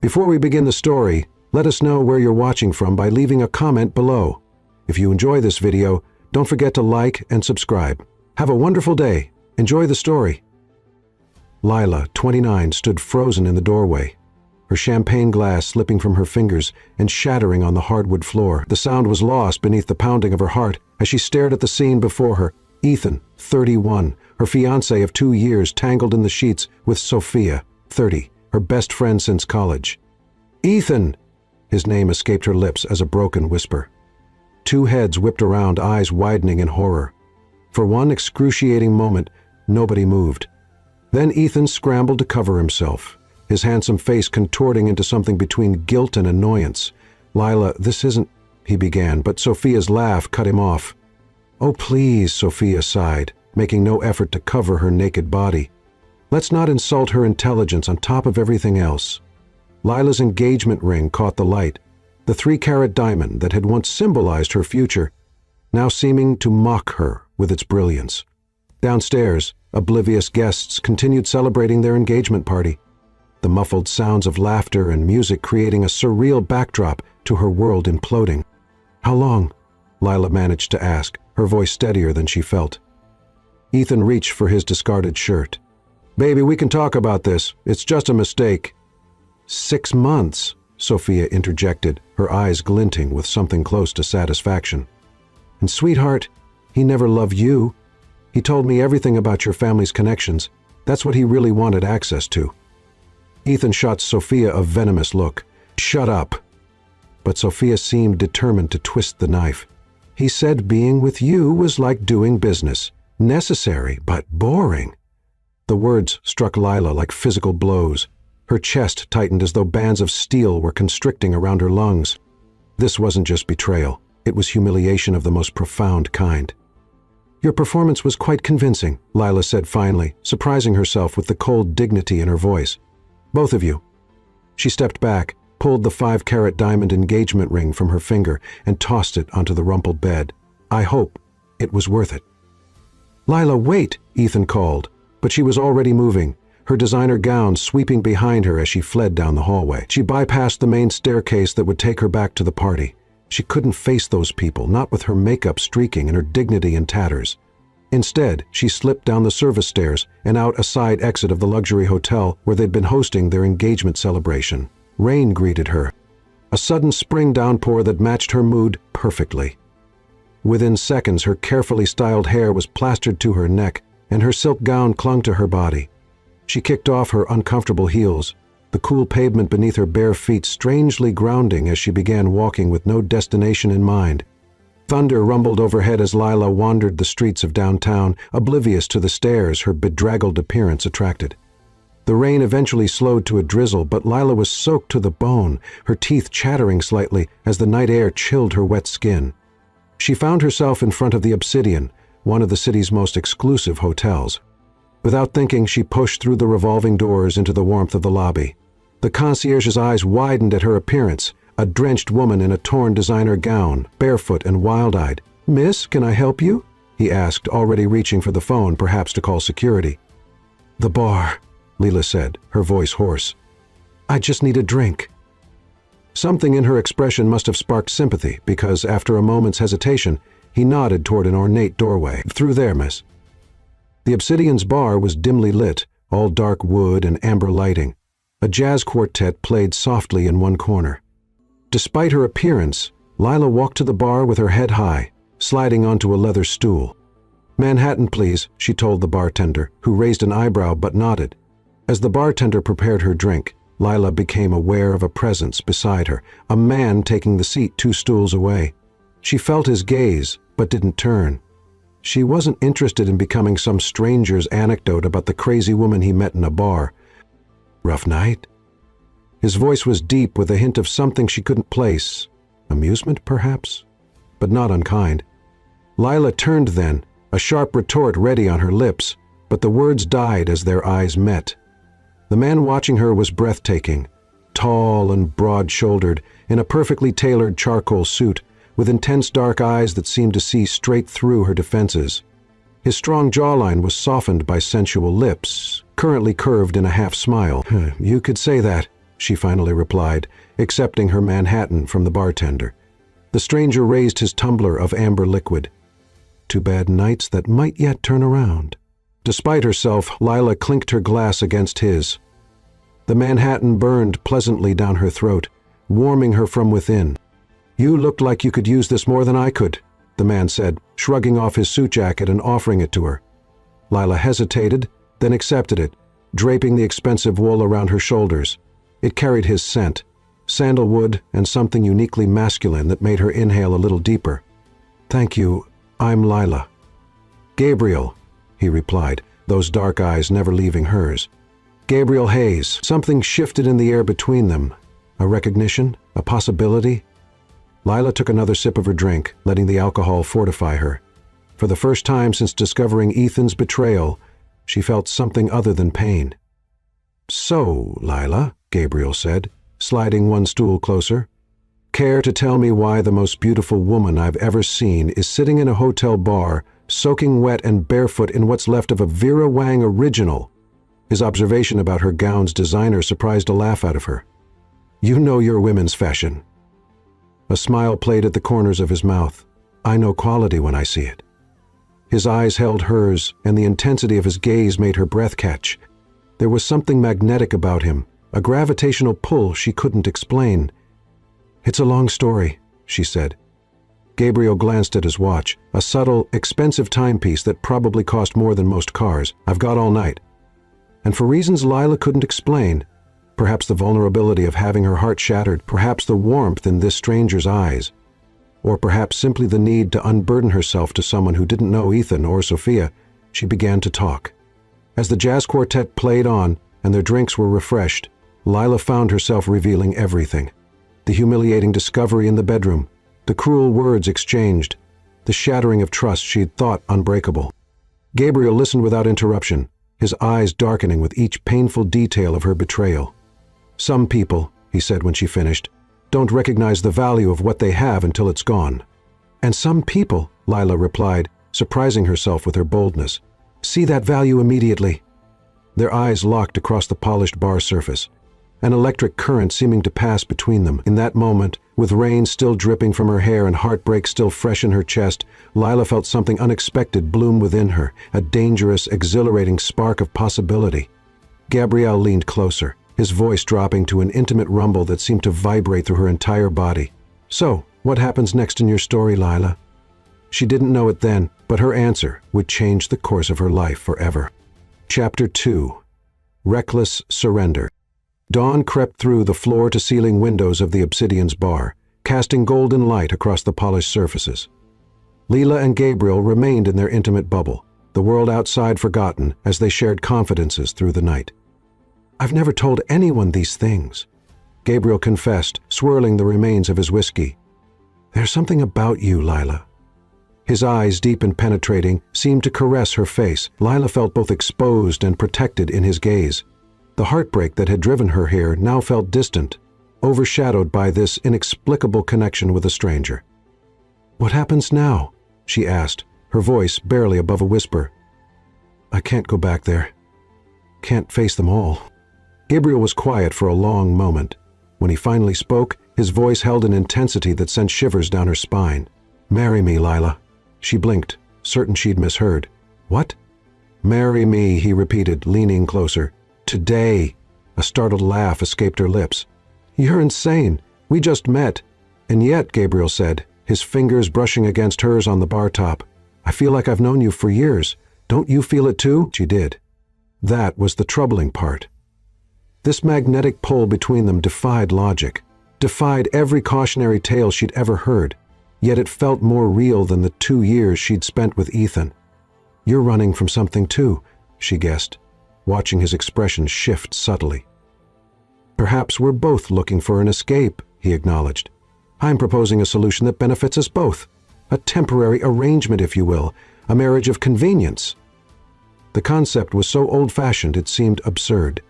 Before we begin the story, let us know where you're watching from by leaving a comment below. If you enjoy this video, don't forget to like and subscribe. Have a wonderful day. Enjoy the story. Lila, 29, stood frozen in the doorway, her champagne glass slipping from her fingers and shattering on the hardwood floor. The sound was lost beneath the pounding of her heart as she stared at the scene before her. Ethan, 31, her fiancé of 2 years, tangled in the sheets with Sophia, 30, her best friend since college. Ethan! His name escaped her lips as a broken whisper. Two heads whipped around, eyes widening in horror. For one excruciating moment, nobody moved. Then Ethan scrambled to cover himself, his handsome face contorting into something between guilt and annoyance. "Lila, this isn't," he began, but Sophia's laugh cut him off. "Oh, please," Sophia sighed, making no effort to cover her naked body. "Let's not insult her intelligence on top of everything else." Lila's engagement ring caught the light, the 3-carat diamond that had once symbolized her future, now seeming to mock her with its brilliance. Downstairs, oblivious guests continued celebrating their engagement party, the muffled sounds of laughter and music creating a surreal backdrop to her world imploding. "How long?" Lila managed to ask, her voice steadier than she felt. Ethan reached for his discarded shirt. "Baby, we can talk about this. It's just a mistake." 6 months, Sophia interjected, her eyes glinting with something close to satisfaction. "And sweetheart, he never loved you. He told me everything about your family's connections. That's what he really wanted access to." Ethan shot Sophia a venomous look. "Shut up." But Sophia seemed determined to twist the knife. "He said being with you was like doing business. Necessary, but boring." The words struck Lila like physical blows. Her chest tightened as though bands of steel were constricting around her lungs. This wasn't just betrayal. It was humiliation of the most profound kind. "Your performance was quite convincing," Lila said finally, surprising herself with the cold dignity in her voice. "Both of you." She stepped back, pulled the 5-carat diamond engagement ring from her finger, and tossed it onto the rumpled bed. "I hope it was worth it." "Lila, wait!" Ethan called, but she was already moving, her designer gown sweeping behind her as she fled down the hallway. She bypassed the main staircase that would take her back to the party. She couldn't face those people, not with her makeup streaking and her dignity in tatters. Instead, she slipped down the service stairs and out a side exit of the luxury hotel where they'd been hosting their engagement celebration. Rain greeted her, a sudden spring downpour that matched her mood perfectly. Within seconds, her carefully styled hair was plastered to her neck, and her silk gown clung to her body. She kicked off her uncomfortable heels, the cool pavement beneath her bare feet strangely grounding as she began walking with no destination in mind. Thunder rumbled overhead as Lila wandered the streets of downtown, oblivious to the stares her bedraggled appearance attracted. The rain eventually slowed to a drizzle, but Lila was soaked to the bone, her teeth chattering slightly as the night air chilled her wet skin. She found herself in front of the Obsidian, one of the city's most exclusive hotels. Without thinking, she pushed through the revolving doors into the warmth of the lobby. The concierge's eyes widened at her appearance, a drenched woman in a torn designer gown, barefoot and wild-eyed. "Miss, can I help you?" he asked, already reaching for the phone, perhaps to call security. "The bar," Lila said, her voice hoarse. "I just need a drink." Something in her expression must have sparked sympathy, because after a moment's hesitation, he nodded toward an ornate doorway. "Through there, miss." The Obsidian's bar was dimly lit, all dark wood and amber lighting. A jazz quartet played softly in one corner. Despite her appearance, Lila walked to the bar with her head high, sliding onto a leather stool. "Manhattan, please," she told the bartender, who raised an eyebrow but nodded. As the bartender prepared her drink, Lila became aware of a presence beside her, a man taking the seat 2 stools away. She felt his gaze, but didn't turn. She wasn't interested in becoming some stranger's anecdote about the crazy woman he met in a bar. "Rough night?" His voice was deep with a hint of something she couldn't place. Amusement, perhaps? But not unkind. Lila turned then, a sharp retort ready on her lips, but the words died as their eyes met. The man watching her was breathtaking, tall and broad-shouldered, in a perfectly tailored charcoal suit, with intense dark eyes that seemed to see straight through her defenses. His strong jawline was softened by sensual lips, currently curved in a half-smile. "You could say that," she finally replied, accepting her Manhattan from the bartender. The stranger raised his tumbler of amber liquid. Too bad nights that might yet turn around. Despite herself, Lila clinked her glass against his. The Manhattan burned pleasantly down her throat, warming her from within. "You looked like you could use this more than I could," the man said, shrugging off his suit jacket and offering it to her. Lila hesitated, then accepted it, draping the expensive wool around her shoulders. It carried his scent, sandalwood and something uniquely masculine that made her inhale a little deeper. "Thank you, I'm Lila." "Gabriel," he replied, those dark eyes never leaving hers. "Gabriel Hayes." Something shifted in the air between them. A recognition? A possibility? Lila took another sip of her drink, letting the alcohol fortify her. For the first time since discovering Ethan's betrayal, she felt something other than pain. "So, Lila," Gabriel said, sliding one stool closer, "care to tell me why the most beautiful woman I've ever seen is sitting in a hotel bar, soaking wet and barefoot in what's left of a Vera Wang original?" His observation about her gown's designer surprised a laugh out of her. "You know your women's fashion." A smile played at the corners of his mouth. "I know quality when I see it." His eyes held hers, and the intensity of his gaze made her breath catch. There was something magnetic about him, a gravitational pull she couldn't explain. "It's a long story," she said. Gabriel glanced at his watch, a subtle, expensive timepiece that probably cost more than most cars. "I've got all night." And for reasons Lila couldn't explain, perhaps the vulnerability of having her heart shattered, perhaps the warmth in this stranger's eyes, or perhaps simply the need to unburden herself to someone who didn't know Ethan or Sophia, she began to talk. As the jazz quartet played on and their drinks were refreshed, Lila found herself revealing everything. The humiliating discovery in the bedroom, the cruel words exchanged, the shattering of trust she'd thought unbreakable. Gabriel listened without interruption, his eyes darkening with each painful detail of her betrayal. "Some people," he said when she finished, "don't recognize the value of what they have until it's gone." "And some people," Lila replied, surprising herself with her boldness, "see that value immediately." Their eyes locked across the polished bar surface, an electric current seeming to pass between them. In that moment, with rain still dripping from her hair and heartbreak still fresh in her chest, Lila felt something unexpected bloom within her, a dangerous, exhilarating spark of possibility. Gabriel leaned closer, his voice dropping to an intimate rumble that seemed to vibrate through her entire body. "So, what happens next in your story, Lila?" She didn't know it then, but her answer would change the course of her life forever. Chapter 2. Reckless Surrender. Dawn crept through the floor-to-ceiling windows of the Obsidian's bar, casting golden light across the polished surfaces. Lila and Gabriel remained in their intimate bubble, the world outside forgotten as they shared confidences through the night. "I've never told anyone these things," Gabriel confessed, swirling the remains of his whiskey. "There's something about you, Lila." His eyes, deep and penetrating, seemed to caress her face. Lila felt both exposed and protected in his gaze. The heartbreak that had driven her here now felt distant, overshadowed by this inexplicable connection with a stranger. "What happens now?" she asked, her voice barely above a whisper. "I can't go back there. Can't face them all." Gabriel was quiet for a long moment. When he finally spoke, his voice held an intensity that sent shivers down her spine. "Marry me, Lila." She blinked, certain she'd misheard. "What?" "Marry me," he repeated, leaning closer. "Today." A startled laugh escaped her lips. "You're insane. We just met." "And yet," Gabriel said, his fingers brushing against hers on the bar top, "I feel like I've known you for years. Don't you feel it too?" She did. That was the troubling part. This magnetic pull between them defied logic, defied every cautionary tale she'd ever heard, yet it felt more real than the 2 years she'd spent with Ethan. "You're running from something too," she guessed, watching his expression shift subtly. "Perhaps we're both looking for an escape," he acknowledged. "I'm proposing a solution that benefits us both. A temporary arrangement, if you will, a marriage of convenience." The concept was so old-fashioned it seemed absurd,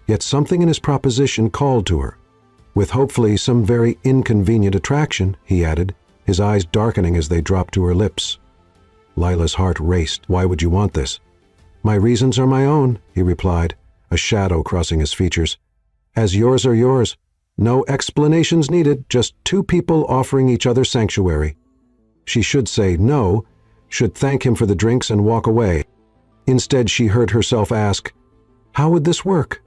yet something in his proposition called to her. "With hopefully some very inconvenient attraction," he added, his eyes darkening as they dropped to her lips. Lila's heart raced. "Why would you want this?" "My reasons are my own," he replied, a shadow crossing his features. As yours are yours. No explanations needed, just two people offering each other sanctuary. She should say no, should thank him for the drinks and walk away. Instead, she heard herself ask, "How would this work?"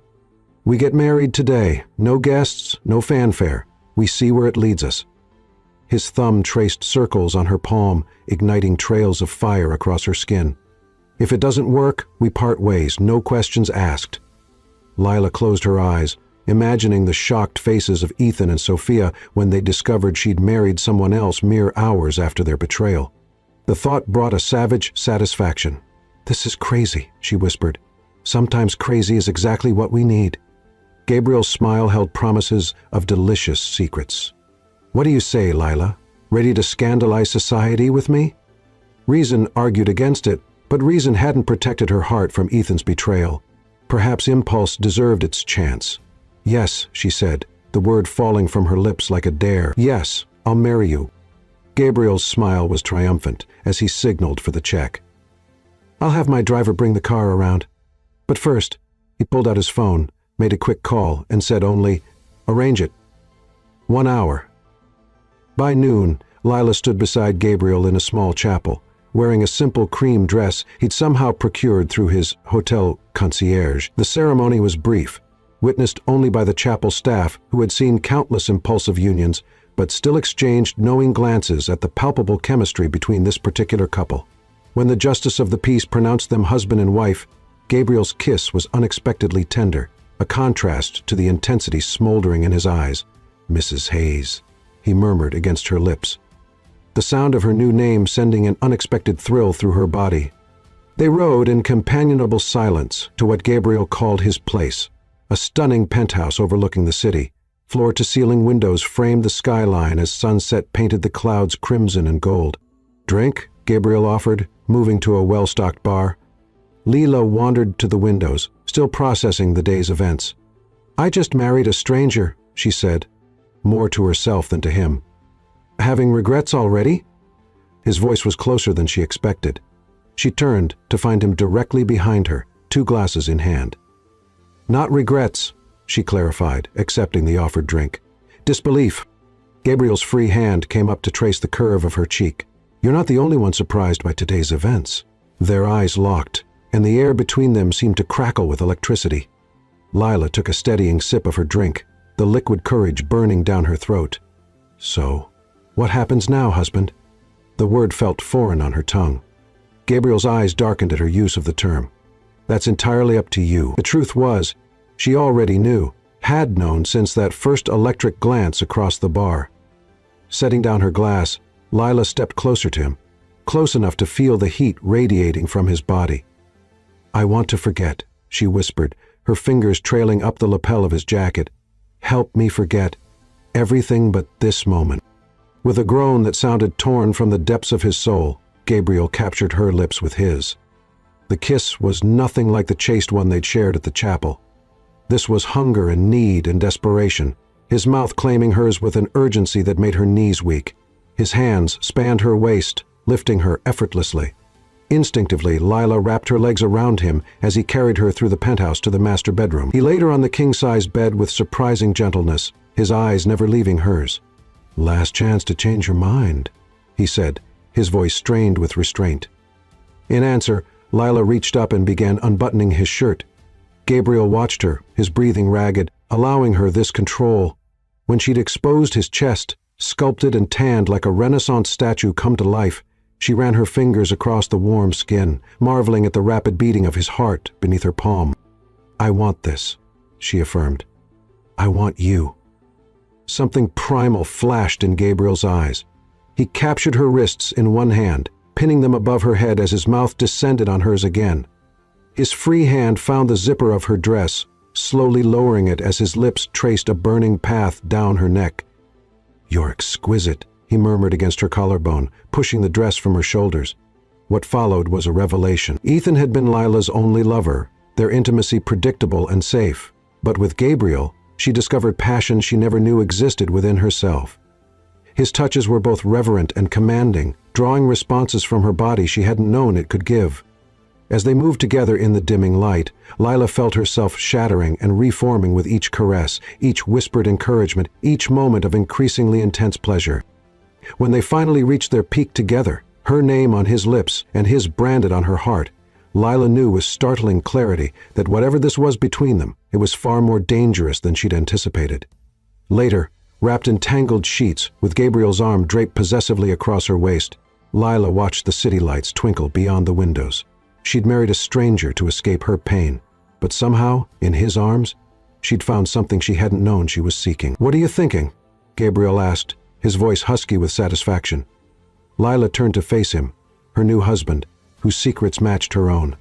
"We get married today. No guests, no fanfare. We see where it leads us." His thumb traced circles on her palm, igniting trails of fire across her skin. "If it doesn't work, we part ways, no questions asked." Lila closed her eyes, imagining the shocked faces of Ethan and Sophia when they discovered she'd married someone else mere hours after their betrayal. The thought brought a savage satisfaction. "This is crazy," she whispered. "Sometimes crazy is exactly what we need." Gabriel's smile held promises of delicious secrets. "What do you say, Lila? Ready to scandalize society with me?" Reason argued against it, but reason hadn't protected her heart from Ethan's betrayal. Perhaps impulse deserved its chance. "Yes," she said, the word falling from her lips like a dare. "Yes, I'll marry you." Gabriel's smile was triumphant as he signaled for the check. "I'll have my driver bring the car around. But first," he pulled out his phone, made a quick call, and said only, "Arrange it." 1 hour. By noon, Lila stood beside Gabriel in a small chapel, wearing a simple cream dress he'd somehow procured through his hotel concierge. The ceremony was brief, witnessed only by the chapel staff who had seen countless impulsive unions, but still exchanged knowing glances at the palpable chemistry between this particular couple. When the justice of the peace pronounced them husband and wife, Gabriel's kiss was unexpectedly tender, a contrast to the intensity smoldering in his eyes. "Mrs. Hayes," he murmured against her lips, the sound of her new name sending an unexpected thrill through her body. They rode in companionable silence to what Gabriel called his place, a stunning penthouse overlooking the city. Floor-to-ceiling windows framed the skyline as sunset painted the clouds crimson and gold. "Drink?" Gabriel offered, moving to a well-stocked bar. Lila wandered to the windows, still processing the day's events. "I just married a stranger," she said, more to herself than to him. "Having regrets already?" His voice was closer than she expected. She turned to find him directly behind her, 2 glasses in hand. "Not regrets," she clarified, accepting the offered drink. "Disbelief." Gabriel's free hand came up to trace the curve of her cheek. "You're not the only one surprised by today's events." Their eyes locked, and the air between them seemed to crackle with electricity. Lila took a steadying sip of her drink, the liquid courage burning down her throat. "So, what happens now, husband?" The word felt foreign on her tongue. Gabriel's eyes darkened at her use of the term. "That's entirely up to you." The truth was, she already knew, had known since that first electric glance across the bar. Setting down her glass, Lila stepped closer to him, close enough to feel the heat radiating from his body. "I want to forget," she whispered, her fingers trailing up the lapel of his jacket. "Help me forget everything but this moment." With a groan that sounded torn from the depths of his soul, Gabriel captured her lips with his. The kiss was nothing like the chaste one they'd shared at the chapel. This was hunger and need and desperation, his mouth claiming hers with an urgency that made her knees weak. His hands spanned her waist, lifting her effortlessly. Instinctively, Lila wrapped her legs around him as he carried her through the penthouse to the master bedroom. He laid her on the king-size bed with surprising gentleness, his eyes never leaving hers. "Last chance to change your mind," he said, his voice strained with restraint. In answer, Lila reached up and began unbuttoning his shirt. Gabriel watched her, his breathing ragged, allowing her this control. When she'd exposed his chest, sculpted and tanned like a Renaissance statue come to life, she ran her fingers across the warm skin, marveling at the rapid beating of his heart beneath her palm. "I want this," she affirmed. "I want you." Something primal flashed in Gabriel's eyes. He captured her wrists in one hand, pinning them above her head as his mouth descended on hers again. His free hand found the zipper of her dress, slowly lowering it as his lips traced a burning path down her neck. "You're exquisite," he murmured against her collarbone, pushing the dress from her shoulders. What followed was a revelation. Ethan had been Lila's only lover, their intimacy predictable and safe. But with Gabriel, she discovered passion she never knew existed within herself. His touches were both reverent and commanding, drawing responses from her body she hadn't known it could give. As they moved together in the dimming light, Lila felt herself shattering and reforming with each caress, each whispered encouragement, each moment of increasingly intense pleasure. When they finally reached their peak together, her name on his lips and his branded on her heart, Lila knew with startling clarity that whatever this was between them, it was far more dangerous than she'd anticipated. Later, wrapped in tangled sheets, with Gabriel's arm draped possessively across her waist, Lila watched the city lights twinkle beyond the windows. She'd married a stranger to escape her pain, but somehow, in his arms, she'd found something she hadn't known she was seeking. "What are you thinking?" Gabriel asked, his voice husky with satisfaction. Lila turned to face him, her new husband, whose secrets matched her own.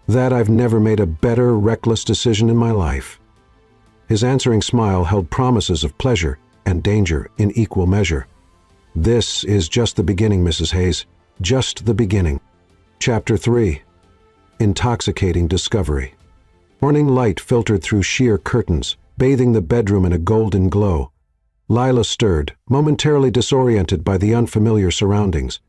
"That I've never made a better, reckless decision in my life." His answering smile held promises of pleasure and danger in equal measure. "This is just the beginning, Mrs. Hayes, just the beginning." Chapter 3. Intoxicating Discovery. Morning light filtered through sheer curtains, bathing the bedroom in a golden glow. Lila stirred, momentarily disoriented by the unfamiliar surroundings.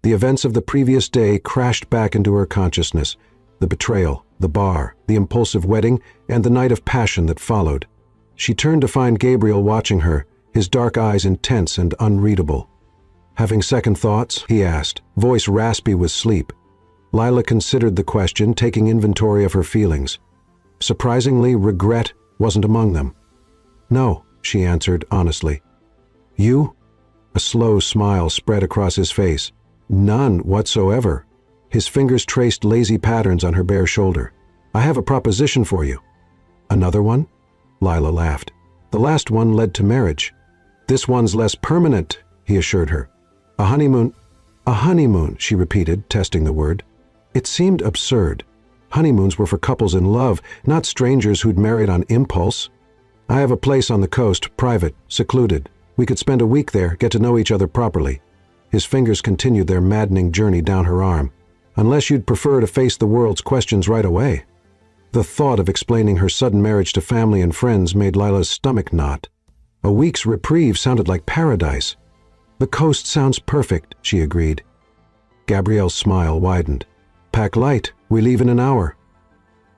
The events of the previous day crashed back into her consciousness: the betrayal, the bar, the impulsive wedding, and the night of passion that followed. She turned to find Gabriel watching her, his dark eyes intense and unreadable. "Having second thoughts?" he asked, voice raspy with sleep. Lila considered the question, taking inventory of her feelings. Surprisingly, regret wasn't among them. "No," she answered honestly. "You?" A slow smile spread across his face. "None whatsoever." His fingers traced lazy patterns on her bare shoulder. "I have a proposition for you." "Another one?" Lila laughed. "The last one led to marriage." "This one's less permanent," he assured her. "A honeymoon?" "A honeymoon," she repeated, testing the word. It seemed absurd. Honeymoons were for couples in love, not strangers who'd married on impulse. "I have a place on the coast, private, secluded. We could spend a week there, get to know each other properly." His fingers continued their maddening journey down her arm. "Unless you'd prefer to face the world's questions right away." The thought of explaining her sudden marriage to family and friends made Lila's stomach knot. A week's reprieve sounded like paradise. "The coast sounds perfect," she agreed. Gabriel's smile widened. "Pack light. We leave in an hour."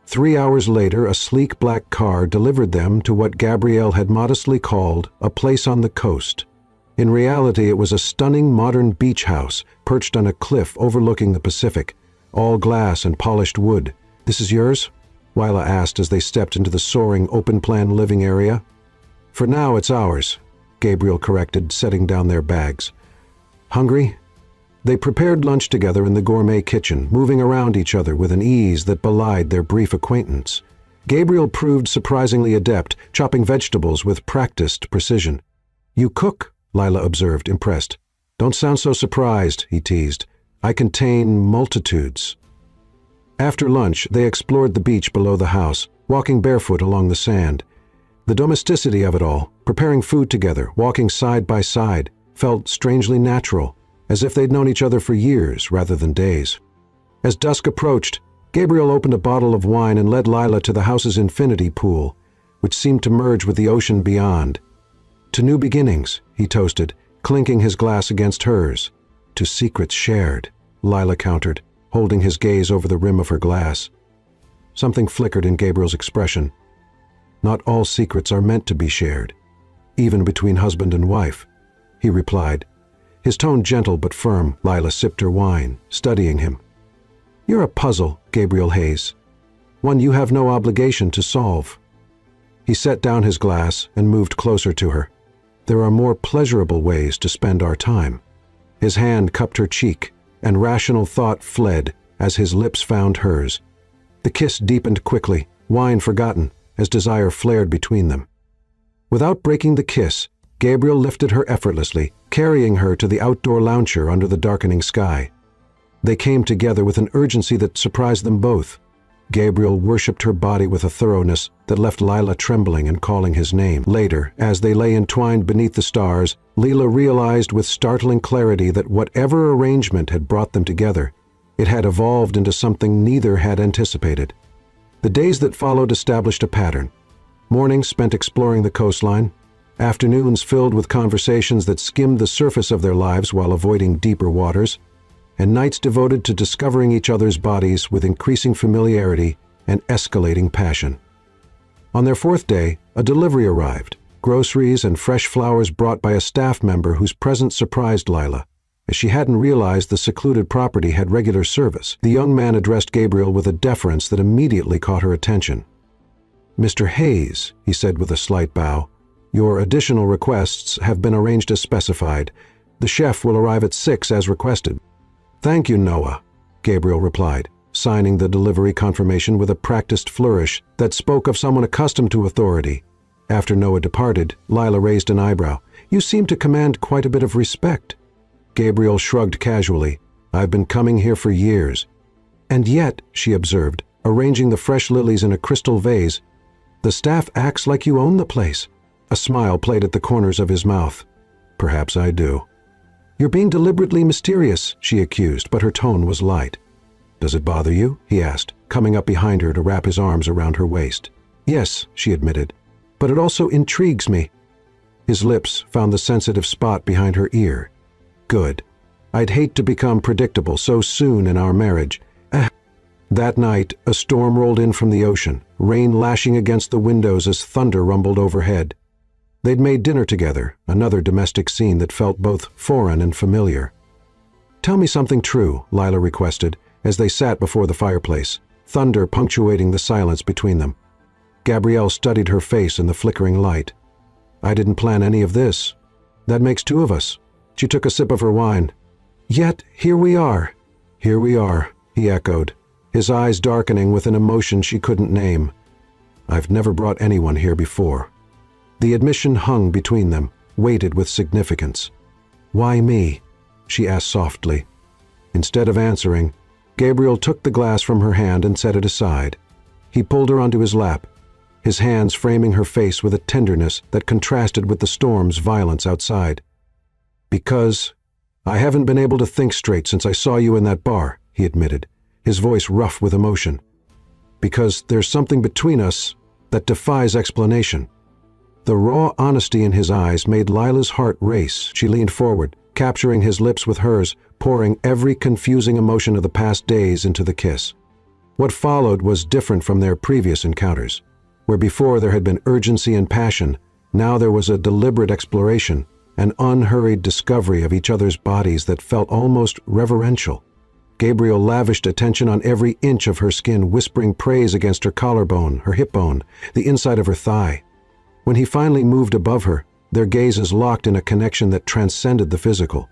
3 hours later, a sleek black car delivered them to what Gabrielle had modestly called a place on the coast. In reality, it was a stunning modern beach house perched on a cliff overlooking the Pacific, all glass and polished wood. "This is yours?" Lila asked as they stepped into the soaring, open-plan living area. "For now, it's ours," Gabriel corrected, setting down their bags. "Hungry?" They prepared lunch together in the gourmet kitchen, moving around each other with an ease that belied their brief acquaintance. Gabriel proved surprisingly adept, chopping vegetables with practiced precision. "You cook," Lila observed, impressed. "Don't sound so surprised," he teased. "I contain multitudes." After lunch, they explored the beach below the house, walking barefoot along the sand. The domesticity of it all, preparing food together, walking side by side, felt strangely natural, as if they'd known each other for years rather than days. As dusk approached, Gabriel opened a bottle of wine and led Lila to the house's infinity pool, which seemed to merge with the ocean beyond. "To new beginnings," he toasted, clinking his glass against hers. "To secrets shared," Lila countered, holding his gaze over the rim of her glass. Something flickered in Gabriel's expression. "Not all secrets are meant to be shared, even between husband and wife," he replied. His tone gentle but firm, Lila sipped her wine, studying him. "You're a puzzle, Gabriel Hayes. One you have no obligation to solve." He set down his glass and moved closer to her. "There are more pleasurable ways to spend our time." His hand cupped her cheek, and rational thought fled as his lips found hers. The kiss deepened quickly, wine forgotten, as desire flared between them. Without breaking the kiss, Gabriel lifted her effortlessly, carrying her to the outdoor lounger under the darkening sky. They came together with an urgency that surprised them both. Gabriel worshipped her body with a thoroughness that left Lila trembling and calling his name. Later, as they lay entwined beneath the stars, Lila realized with startling clarity that whatever arrangement had brought them together, it had evolved into something neither had anticipated. The days that followed established a pattern. Mornings spent exploring the coastline, afternoons filled with conversations that skimmed the surface of their lives while avoiding deeper waters, and nights devoted to discovering each other's bodies with increasing familiarity and escalating passion. On their fourth day, a delivery arrived, groceries and fresh flowers brought by a staff member whose presence surprised Lila, as she hadn't realized the secluded property had regular service. The young man addressed Gabriel with a deference that immediately caught her attention. "Mr. Hayes," he said with a slight bow, "your additional requests have been arranged as specified. The chef will arrive at 6 as requested." "Thank you, Noah," Gabriel replied, signing the delivery confirmation with a practiced flourish that spoke of someone accustomed to authority. After Noah departed, Lila raised an eyebrow. "You seem to command quite a bit of respect." Gabriel shrugged casually. "I've been coming here for years." "And yet," she observed, arranging the fresh lilies in a crystal vase, "the staff acts like you own the place." A smile played at the corners of his mouth. "Perhaps I do." "You're being deliberately mysterious," she accused, but her tone was light. "Does it bother you?" he asked, coming up behind her to wrap his arms around her waist. "Yes," she admitted, "but it also intrigues me." His lips found the sensitive spot behind her ear. "Good. I'd hate to become predictable so soon in our marriage." That night, a storm rolled in from the ocean, rain lashing against the windows as thunder rumbled overhead. They'd made dinner together, another domestic scene that felt both foreign and familiar. "Tell me something true," Lila requested, as they sat before the fireplace, thunder punctuating the silence between them. Gabrielle studied her face in the flickering light. "I didn't plan any of this. That makes 2 of us." She took a sip of her wine. "Yet here we are." "Here we are," he echoed, his eyes darkening with an emotion she couldn't name. "I've never brought anyone here before." The admission hung between them, weighted with significance. "Why me?" she asked softly. Instead of answering, Gabriel took the glass from her hand and set it aside. He pulled her onto his lap, his hands framing her face with a tenderness that contrasted with the storm's violence outside. "Because I haven't been able to think straight since I saw you in that bar," he admitted, his voice rough with emotion. "Because there's something between us that defies explanation." The raw honesty in his eyes made Lila's heart race. She leaned forward, capturing his lips with hers, pouring every confusing emotion of the past days into the kiss. What followed was different from their previous encounters. Where before there had been urgency and passion, now there was a deliberate exploration, an unhurried discovery of each other's bodies that felt almost reverential. Gabriel lavished attention on every inch of her skin, whispering praise against her collarbone, her hip bone, the inside of her thigh. When he finally moved above her, their gazes locked in a connection that transcended the physical.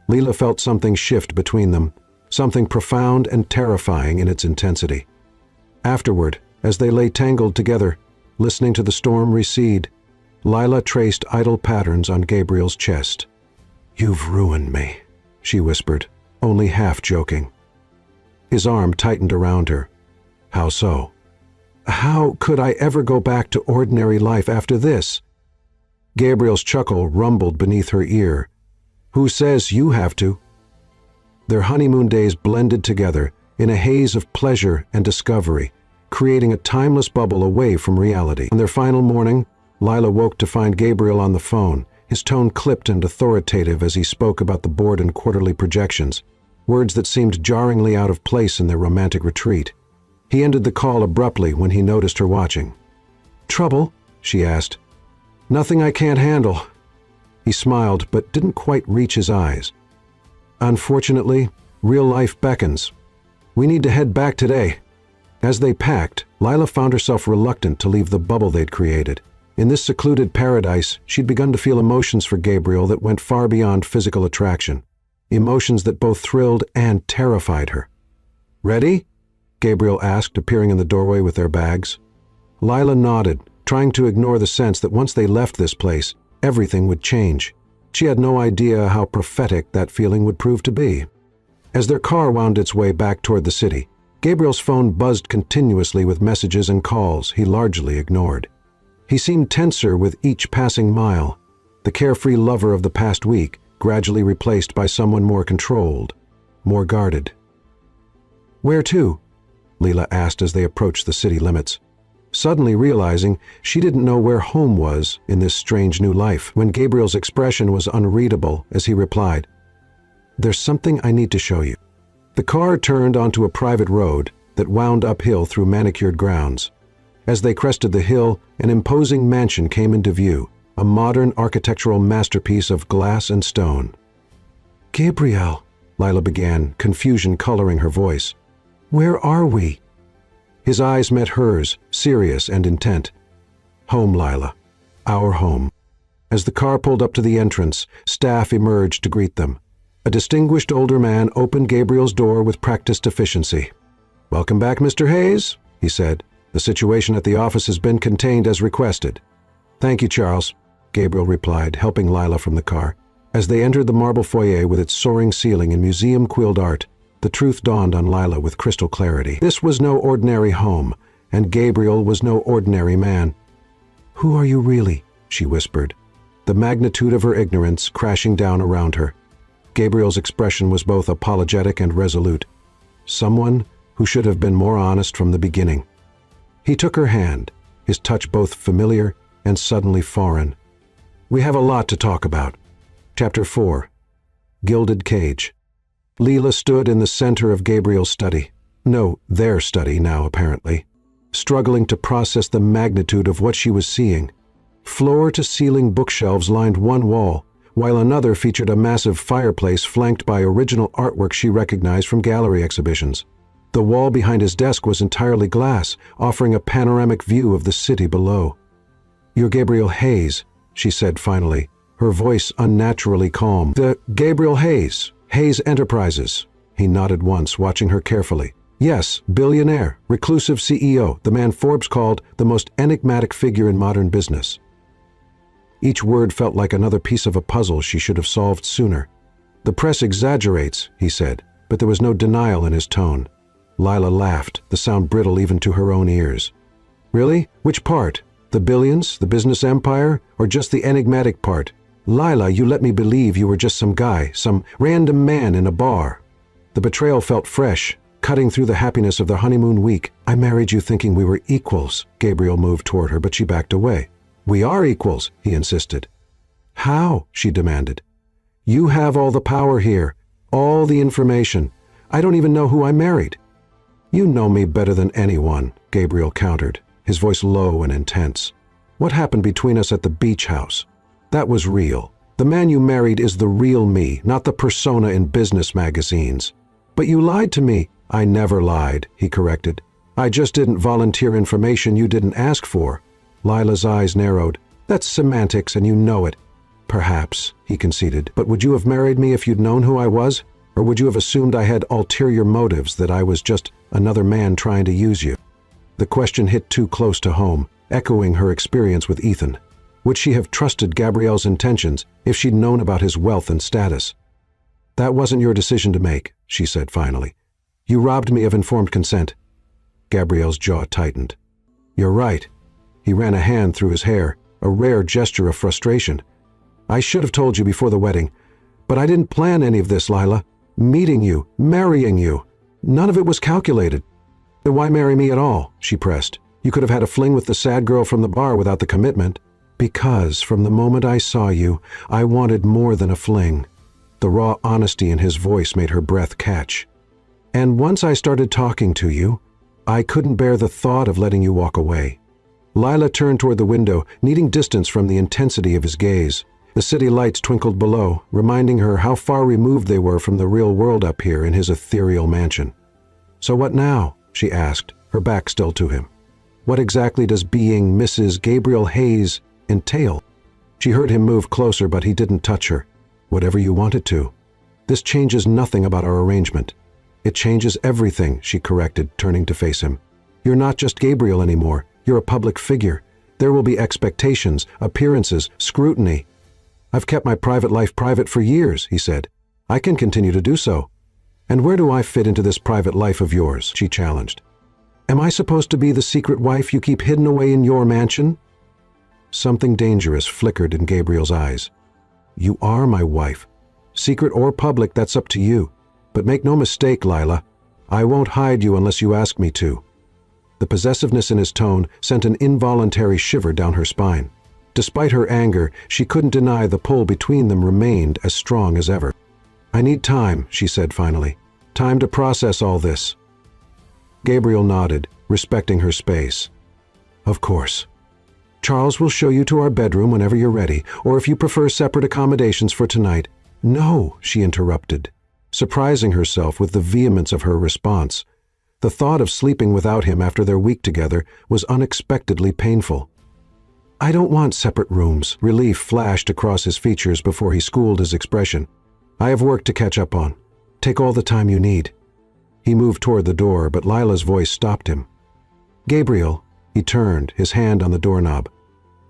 Lila felt something shift between them, something profound and terrifying in its intensity. Afterward, as they lay tangled together, listening to the storm recede, Lila traced idle patterns on Gabriel's chest. "You've ruined me," she whispered, only half joking. His arm tightened around her. "How so?" "How could I ever go back to ordinary life after this?" Gabriel's chuckle rumbled beneath her ear. "Who says you have to?" Their honeymoon days blended together in a haze of pleasure and discovery, creating a timeless bubble away from reality. On their final morning, Lila woke to find Gabriel on the phone, his tone clipped and authoritative as he spoke about the board and quarterly projections, words that seemed jarringly out of place in their romantic retreat. He ended the call abruptly when he noticed her watching. "Trouble?" she asked. "Nothing I can't handle." He smiled, but didn't quite reach his eyes. "Unfortunately, real life beckons. We need to head back today." As they packed, Lila found herself reluctant to leave the bubble they'd created. In this secluded paradise, she'd begun to feel emotions for Gabriel that went far beyond physical attraction. Emotions that both thrilled and terrified her. "Ready?" Gabriel asked, appearing in the doorway with their bags. Lila nodded, trying to ignore the sense that once they left this place, everything would change. She had no idea how prophetic that feeling would prove to be. As their car wound its way back toward the city, Gabriel's phone buzzed continuously with messages and calls he largely ignored. He seemed tenser with each passing mile, the carefree lover of the past week gradually replaced by someone more controlled, more guarded. "Where to?" Lila asked as they approached the city limits, suddenly realizing she didn't know where home was in this strange new life, when Gabriel's expression was unreadable as he replied, There's something I need to show you." The car turned onto a private road that wound uphill through manicured grounds. As they crested the hill, an imposing mansion came into view, a modern architectural masterpiece of glass and stone. "Gabriel," Lila began, confusion coloring her voice. "Where are we?" His eyes met hers, serious and intent. "Home, Lila. Our home." As the car pulled up to the entrance, staff emerged to greet them. A distinguished older man opened Gabriel's door with practiced efficiency. "Welcome back, Mr. Hayes," he said. "The situation at the office has been contained as requested." "Thank you, Charles," Gabriel replied, helping Lila from the car. As they entered the marble foyer with its soaring ceiling and museum-quilled art, the truth dawned on Lila with crystal clarity. This was no ordinary home, and Gabriel was no ordinary man. "Who are you really?" she whispered, the magnitude of her ignorance crashing down around her. Gabriel's expression was both apologetic and resolute. Someone who should have been more honest from the beginning. He took her hand, his touch both familiar and suddenly foreign. "We have a lot to talk about." Chapter 4. Gilded Cage. Leela stood in the center of Gabriel's study. No, their study now, apparently. Struggling to process the magnitude of what she was seeing. Floor-to-ceiling bookshelves lined one wall, while another featured a massive fireplace flanked by original artwork she recognized from gallery exhibitions. The wall behind his desk was entirely glass, offering a panoramic view of the city below. "You're Gabriel Hayes," she said finally, her voice unnaturally calm. "The Gabriel Hayes, Hayes Enterprises." He nodded once, watching her carefully. "Yes, billionaire, reclusive CEO, the man Forbes called the most enigmatic figure in modern business." Each word felt like another piece of a puzzle she should have solved sooner. "The press exaggerates," he said, but there was no denial in his tone. Lila laughed, the sound brittle even to her own ears. "Really? Which part? The billions, the business empire, or just the enigmatic part? Lila, you let me believe you were just some guy, some random man in a bar." The betrayal felt fresh, cutting through the happiness of their honeymoon week. "I married you thinking we were equals." Gabriel moved toward her, but she backed away. "We are equals," he insisted. "How?" she demanded. "You have all the power here, all the information. I don't even know who I married." "You know me better than anyone," Gabriel countered, his voice low and intense. "What happened between us at the beach house? That was real. The man you married is the real me, not the persona in business magazines." "But you lied to me." "I never lied," he corrected. "I just didn't volunteer information you didn't ask for." Lila's eyes narrowed. "That's semantics and you know it." "Perhaps," he conceded. "But would you have married me if you'd known who I was? Or would you have assumed I had ulterior motives, that I was just another man trying to use you?" The question hit too close to home, echoing her experience with Ethan. Would she have trusted Gabriel's intentions if she'd known about his wealth and status? "That wasn't your decision to make," she said finally. "You robbed me of informed consent." Gabriel's jaw tightened. "You're right." He ran a hand through his hair, a rare gesture of frustration. "I should have told you before the wedding. But I didn't plan any of this, Lila. Meeting you, marrying you. None of it was calculated." "Then why marry me at all?" she pressed. "You could have had a fling with the sad girl from the bar without the commitment." "Because from the moment I saw you, I wanted more than a fling." The raw honesty in his voice made her breath catch. "And once I started talking to you, I couldn't bear the thought of letting you walk away." Lila turned toward the window, needing distance from the intensity of his gaze. The city lights twinkled below, reminding her how far removed they were from the real world up here in his ethereal mansion. "So what now?" she asked, her back still to him. "What exactly does being Mrs. Gabriel Hayes entail?" She heard him move closer, but he didn't touch her. "Whatever you want it to. This changes nothing about our arrangement." "It changes everything," she corrected, turning to face him. "You're not just Gabriel anymore. You're a public figure. There will be expectations, appearances, scrutiny." "I've kept my private life private for years," he said. "I can continue to do so." "And where do I fit into this private life of yours?" she challenged. "Am I supposed to be the secret wife you keep hidden away in your mansion?" Something dangerous flickered in Gabriel's eyes. "You are my wife. Secret or public, that's up to you. But make no mistake, Lila, I won't hide you unless you ask me to." The possessiveness in his tone sent an involuntary shiver down her spine. Despite her anger, she couldn't deny the pull between them remained as strong as ever. "I need time," she said finally. "Time to process all this." Gabriel nodded, respecting her space. "Of course. Charles will show you to our bedroom whenever you're ready, or if you prefer separate accommodations for tonight." "No," she interrupted, surprising herself with the vehemence of her response. The thought of sleeping without him after their week together was unexpectedly painful. "I don't want separate rooms." Relief flashed across his features before he schooled his expression. "I have work to catch up on. Take all the time you need." He moved toward the door, but Lila's voice stopped him. "Gabriel," he turned, his hand on the doorknob.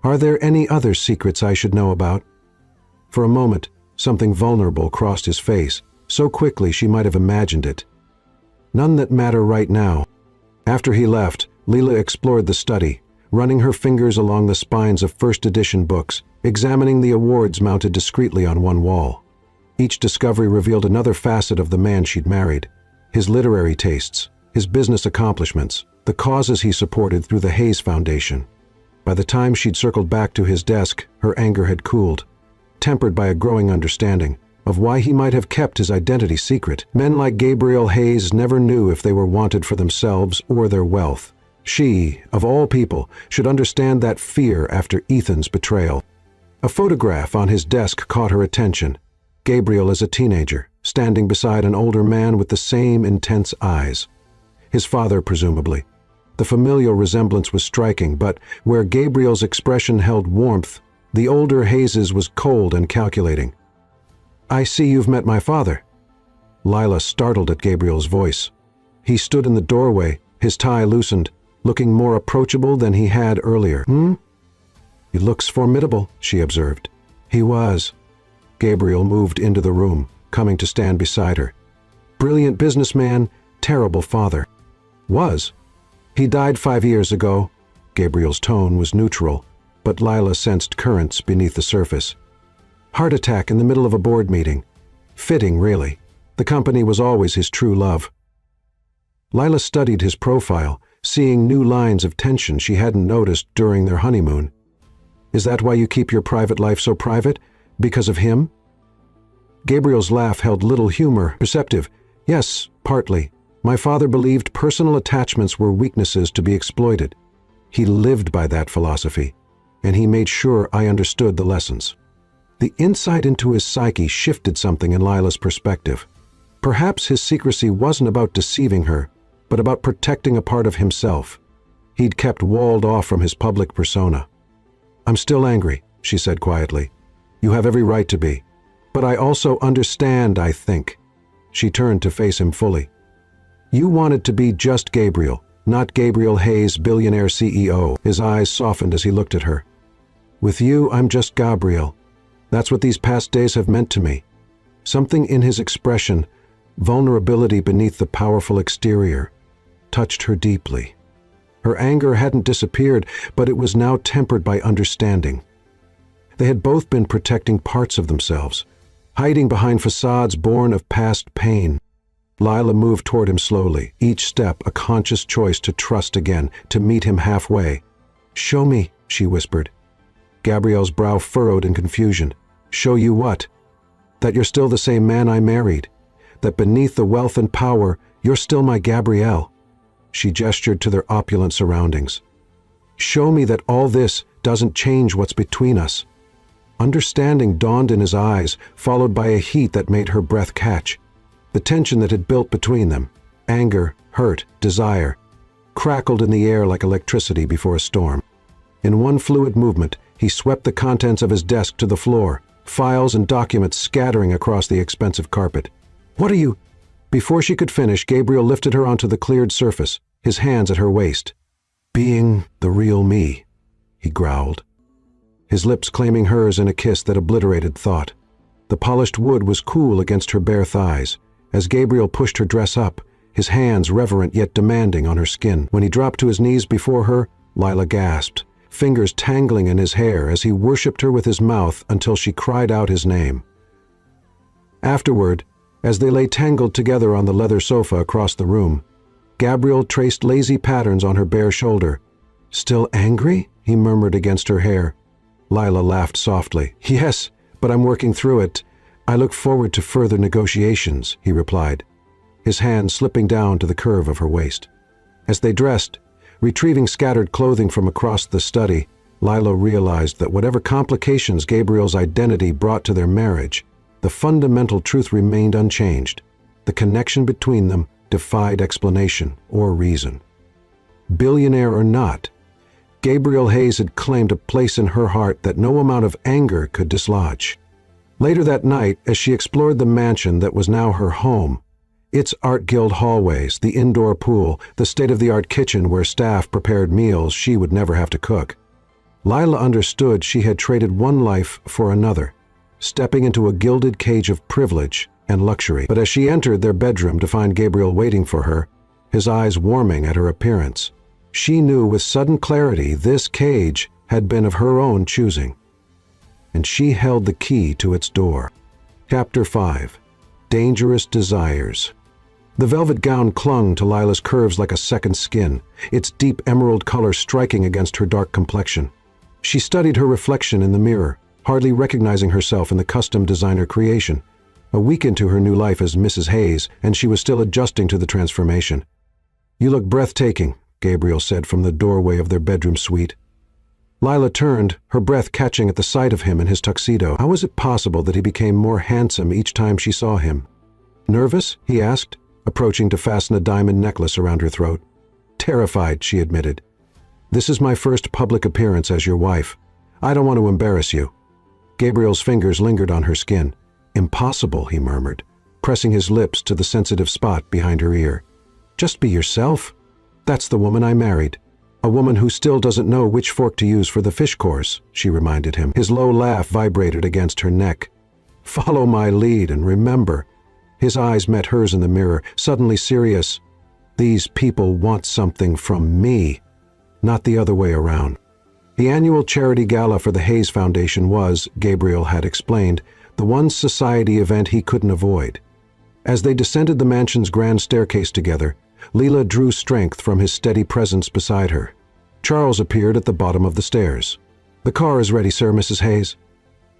"Are there any other secrets I should know about?" For a moment, something vulnerable crossed his face, so quickly she might have imagined it. "None that matter right now." After he left, Lila explored the study, running her fingers along the spines of first edition books, examining the awards mounted discreetly on one wall. Each discovery revealed another facet of the man she'd married: his literary tastes, his business accomplishments, the causes he supported through the Hayes Foundation. By the time she'd circled back to his desk, her anger had cooled, tempered by a growing understanding of why he might have kept his identity secret. Men like Gabriel Hayes never knew if they were wanted for themselves or their wealth. She, of all people, should understand that fear after Ethan's betrayal. A photograph on his desk caught her attention. Gabriel as a teenager, standing beside an older man with the same intense eyes. His father, presumably. The familial resemblance was striking, but where Gabriel's expression held warmth, the older Hayes's was cold and calculating. "I see you've met my father." Lila startled at Gabriel's voice. He stood in the doorway, his tie loosened, looking more approachable than he had earlier. "He looks formidable," she observed. "He was." Gabriel moved into the room, coming to stand beside her. "Brilliant businessman, terrible father." "Was? He died 5 years ago." Gabriel's tone was neutral, but Lila sensed currents beneath the surface. "Heart attack in the middle of a board meeting. Fitting, really. The company was always his true love." Lila studied his profile, seeing new lines of tension she hadn't noticed during their honeymoon. "Is that why you keep your private life so private? Because of him?" Gabriel's laugh held little humor, perceptive. "Yes, partly. My father believed personal attachments were weaknesses to be exploited. He lived by that philosophy, and he made sure I understood the lessons." The insight into his psyche shifted something in Lila's perspective. Perhaps his secrecy wasn't about deceiving her, but about protecting a part of himself. He'd kept walled off from his public persona. "I'm still angry," she said quietly. "You have every right to be. But I also understand, I think." She turned to face him fully. "You wanted to be just Gabriel, not Gabriel Hayes, billionaire CEO." His eyes softened as he looked at her. "With you, I'm just Gabriel. That's what these past days have meant to me." Something in his expression, vulnerability beneath the powerful exterior, touched her deeply. Her anger hadn't disappeared, but it was now tempered by understanding. They had both been protecting parts of themselves, hiding behind facades born of past pain. Lila moved toward him slowly, each step a conscious choice to trust again, to meet him halfway. "Show me," she whispered. Gabriel's brow furrowed in confusion. "Show you what?" "That you're still the same man I married. That beneath the wealth and power, you're still my Gabrielle." She gestured to their opulent surroundings. "Show me that all this doesn't change what's between us." Understanding dawned in his eyes, followed by a heat that made her breath catch. The tension that had built between them, anger, hurt, desire, crackled in the air like electricity before a storm. In one fluid movement, he swept the contents of his desk to the floor, files and documents scattering across the expensive carpet. "What are you—" Before she could finish, Gabriel lifted her onto the cleared surface, his hands at her waist. "Being the real me," he growled, his lips claiming hers in a kiss that obliterated thought. The polished wood was cool against her bare thighs. As Gabriel pushed her dress up, his hands reverent yet demanding on her skin. When he dropped to his knees before her, Lila gasped, fingers tangling in his hair as he worshipped her with his mouth until she cried out his name. Afterward, as they lay tangled together on the leather sofa across the room, Gabriel traced lazy patterns on her bare shoulder. "Still angry?" he murmured against her hair. Lila laughed softly. "Yes, but I'm working through it. "I look forward to further negotiations," he replied, his hand slipping down to the curve of her waist. As they dressed, retrieving scattered clothing from across the study, Lila realized that whatever complications Gabriel's identity brought to their marriage, the fundamental truth remained unchanged. The connection between them defied explanation or reason. Billionaire or not, Gabriel Hayes had claimed a place in her heart that no amount of anger could dislodge. Later that night, as she explored the mansion that was now her home, its art guild hallways, the indoor pool, the state-of-the-art kitchen where staff prepared meals she would never have to cook, Lila understood she had traded one life for another, stepping into a gilded cage of privilege and luxury. But as she entered their bedroom to find Gabriel waiting for her, his eyes warming at her appearance, she knew with sudden clarity this cage had been of her own choosing, and she held the key to its door. Chapter 5. Dangerous Desires. The velvet gown clung to Lila's curves like a second skin, its deep emerald color striking against her dark complexion. She studied her reflection in the mirror, hardly recognizing herself in the custom designer creation. A week into her new life as Mrs. Hayes, and she was still adjusting to the transformation. "You look breathtaking," Gabriel said from the doorway of their bedroom suite. Lila turned, her breath catching at the sight of him in his tuxedo. How was it possible that he became more handsome each time she saw him? "Nervous?" he asked, approaching to fasten a diamond necklace around her throat. "Terrified," she admitted. "This is my first public appearance as your wife. I don't want to embarrass you." Gabriel's fingers lingered on her skin. "Impossible," he murmured, pressing his lips to the sensitive spot behind her ear. "Just be yourself. That's the woman I married. A woman who still doesn't know which fork to use for the fish course," she reminded him. His low laugh vibrated against her neck. "Follow my lead and remember." His eyes met hers in the mirror, suddenly serious. "These people want something from me, not the other way around." The annual charity gala for the Hayes Foundation was, Gabriel had explained, the one society event he couldn't avoid. As they descended the mansion's grand staircase together, Lila drew strength from his steady presence beside her. Charles appeared at the bottom of the stairs. "The car is ready, sir, Mrs. Hayes."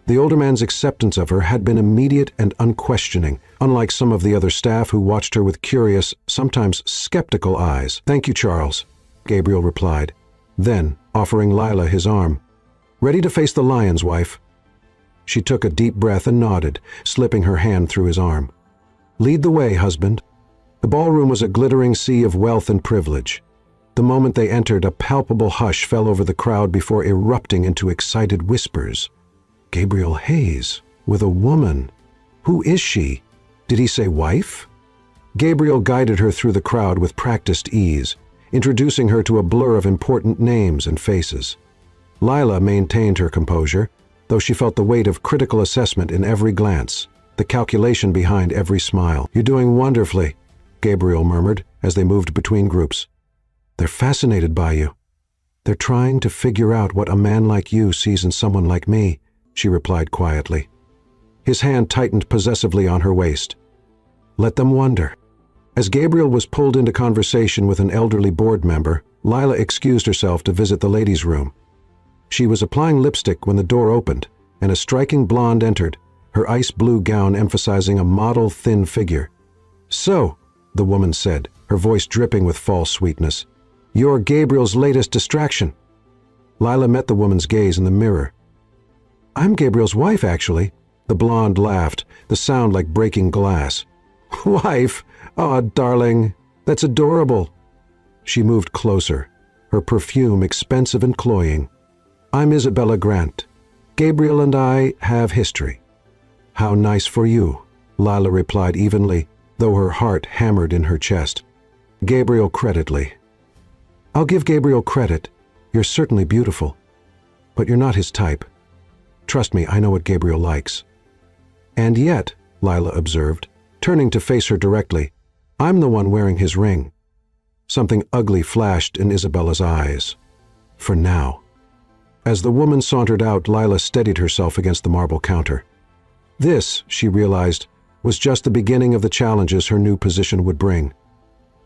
The older man's acceptance of her had been immediate and unquestioning, unlike some of the other staff who watched her with curious, sometimes skeptical eyes. "Thank you, Charles," Gabriel replied, then offering Lila his arm. "Ready to face the lions, wife." She took a deep breath and nodded, slipping her hand through his arm. "Lead the way, husband." The ballroom was a glittering sea of wealth and privilege. The moment they entered, a palpable hush fell over the crowd before erupting into excited whispers. Gabriel Hayes, with a woman. Who is she? Did he say wife? Gabriel guided her through the crowd with practiced ease, introducing her to a blur of important names and faces. Lila maintained her composure, though she felt the weight of critical assessment in every glance, the calculation behind every smile. "You're doing wonderfully," Gabriel murmured as they moved between groups. "They're fascinated by you. They're trying to figure out what a man like you sees in someone like me," she replied quietly. His hand tightened possessively on her waist. "Let them wonder." As Gabriel was pulled into conversation with an elderly board member, Lila excused herself to visit the ladies' room. She was applying lipstick when the door opened, and a striking blonde entered, her ice blue gown emphasizing a model thin figure. "So," the woman said, her voice dripping with false sweetness, "you're Gabriel's latest distraction." Lila met the woman's gaze in the mirror. "I'm Gabriel's wife, actually." The blonde laughed, the sound like breaking glass. "Wife? Aw, darling, that's adorable." She moved closer, her perfume expensive and cloying. "I'm Isabella Grant. Gabriel and I have history." "How nice for you," Lila replied evenly, though her heart hammered in her chest. Gabriel creditly. "I'll give Gabriel credit. You're certainly beautiful. But you're not his type. Trust me, I know what Gabriel likes." "And yet," Lila observed, turning to face her directly, "I'm the one wearing his ring." Something ugly flashed in Isabella's eyes. "For now." As the woman sauntered out, Lila steadied herself against the marble counter. This, she realized, was just the beginning of the challenges her new position would bring.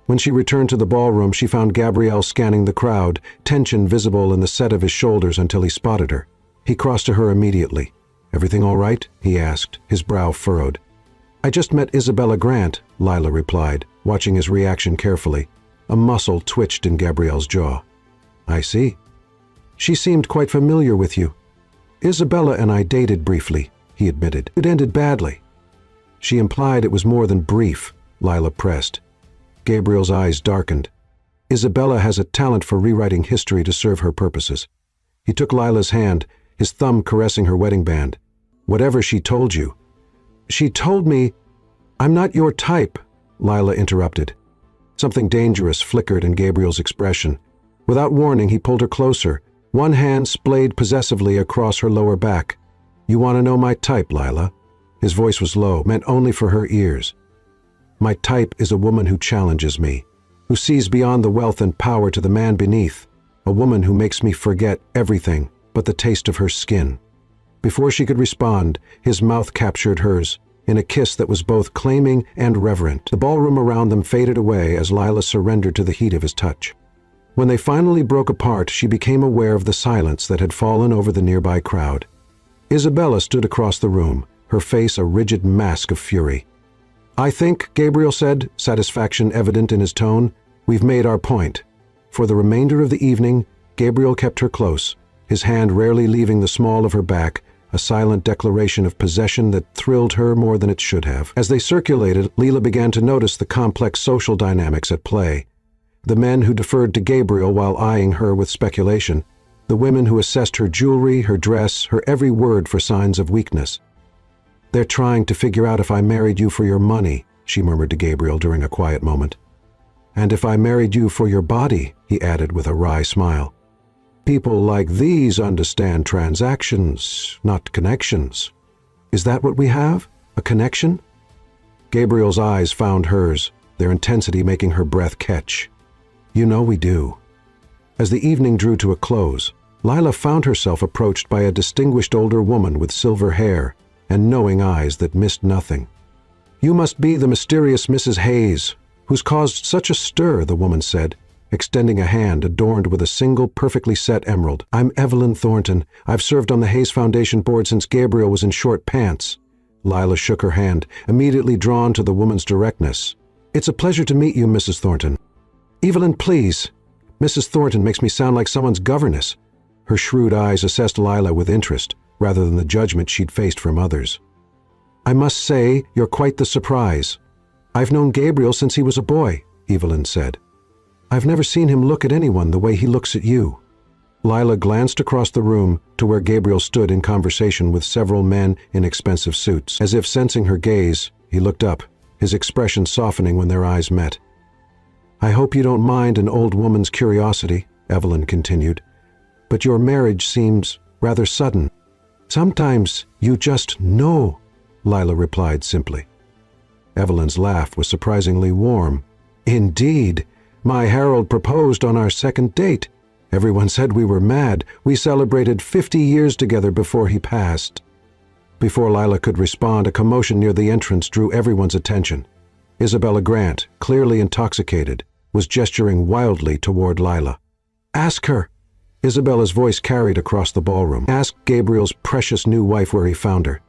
When she returned to the ballroom, she found Gabriel scanning the crowd, tension visible in the set of his shoulders until he spotted her. He crossed to her immediately. "Everything all right?" he asked, his brow furrowed. "I just met Isabella Grant," Lila replied, watching his reaction carefully. A muscle twitched in Gabrielle's jaw. "I see. She seemed quite familiar with you." "Isabella and I dated briefly," he admitted. "It ended badly." "She implied it was more than brief," Lila pressed. Gabriel's eyes darkened. "Isabella has a talent for rewriting history to serve her purposes." He took Lila's hand, his thumb caressing her wedding band. "Whatever she told you." "She told me—" "I'm not your type," Lila interrupted. Something dangerous flickered in Gabriel's expression. Without warning, he pulled her closer, one hand splayed possessively across her lower back. "You want to know my type, Lila?" His voice was low, meant only for her ears. "My type is a woman who challenges me, who sees beyond the wealth and power to the man beneath, a woman who makes me forget everything but the taste of her skin." Before she could respond, his mouth captured hers, in a kiss that was both claiming and reverent. The ballroom around them faded away as Lila surrendered to the heat of his touch. When they finally broke apart, she became aware of the silence that had fallen over the nearby crowd. Isabella stood across the room, her face a rigid mask of fury. "I think," Gabriel said, satisfaction evident in his tone, "we've made our point." For the remainder of the evening, Gabriel kept her close, his hand rarely leaving the small of her back, a silent declaration of possession that thrilled her more than it should have. As they circulated, Lila began to notice the complex social dynamics at play. The men who deferred to Gabriel while eyeing her with speculation, the women who assessed her jewelry, her dress, her every word for signs of weakness. "They're trying to figure out if I married you for your money," she murmured to Gabriel during a quiet moment. "And if I married you for your body," he added with a wry smile. "People like these understand transactions, not connections. Is that what we have? A connection?" Gabriel's eyes found hers, their intensity making her breath catch. "You know we do." As the evening drew to a close, Lila found herself approached by a distinguished older woman with silver hair and knowing eyes that missed nothing. "You must be the mysterious Mrs. Hayes, who's caused such a stir," the woman said, extending a hand adorned with a single perfectly set emerald. "I'm Evelyn Thornton. I've served on the Hayes Foundation board since Gabriel was in short pants." Lila shook her hand, immediately drawn to the woman's directness. "It's a pleasure to meet you, Mrs. Thornton." "Evelyn, please. Mrs. Thornton makes me sound like someone's governess." Her shrewd eyes assessed Lila with interest, rather than the judgment she'd faced from others. "I must say, you're quite the surprise. I've known Gabriel since he was a boy," Evelyn said. "I've never seen him look at anyone the way he looks at you." Lila glanced across the room to where Gabriel stood in conversation with several men in expensive suits. As if sensing her gaze, he looked up, his expression softening when their eyes met. "I hope you don't mind an old woman's curiosity," Evelyn continued, "but your marriage seems rather sudden." "Sometimes you just know," Lila replied simply. Evelyn's laugh was surprisingly warm. "Indeed. My Harold proposed on our second date. Everyone said we were mad. We celebrated 50 years together before he passed." Before Lila could respond, a commotion near the entrance drew everyone's attention. Isabella Grant, clearly intoxicated, was gesturing wildly toward Lila. "Ask her." Isabella's voice carried across the ballroom. "Ask Gabriel's precious new wife where he found her.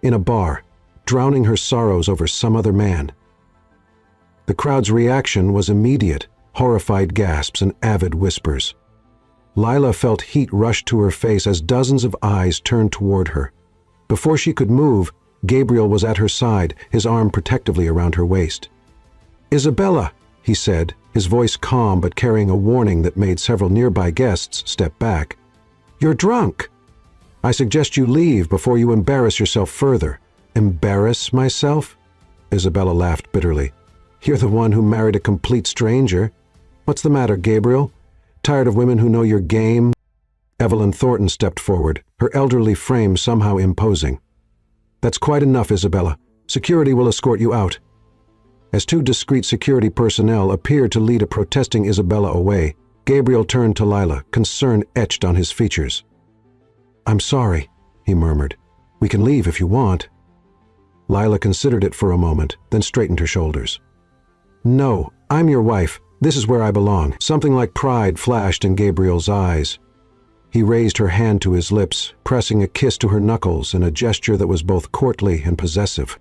In a bar, drowning her sorrows over some other man." The crowd's reaction was immediate, horrified gasps and avid whispers. Lila felt heat rush to her face as dozens of eyes turned toward her. Before she could move, Gabriel was at her side, his arm protectively around her waist. "Isabella," he said, his voice calm but carrying a warning that made several nearby guests step back. "You're drunk. I suggest you leave before you embarrass yourself further." "Embarrass myself?" Isabella laughed bitterly. "You're the one who married a complete stranger. What's the matter, Gabriel? Tired of women who know your game?" Evelyn Thornton stepped forward, her elderly frame somehow imposing. "That's quite enough, Isabella. Security will escort you out." As two discreet security personnel appeared to lead a protesting Isabella away, Gabriel turned to Lila, concern etched on his features. "I'm sorry," he murmured. "We can leave if you want." Lila considered it for a moment, then straightened her shoulders. "No, I'm your wife. This is where I belong." Something like pride flashed in Gabriel's eyes. He raised her hand to his lips, pressing a kiss to her knuckles in a gesture that was both courtly and possessive.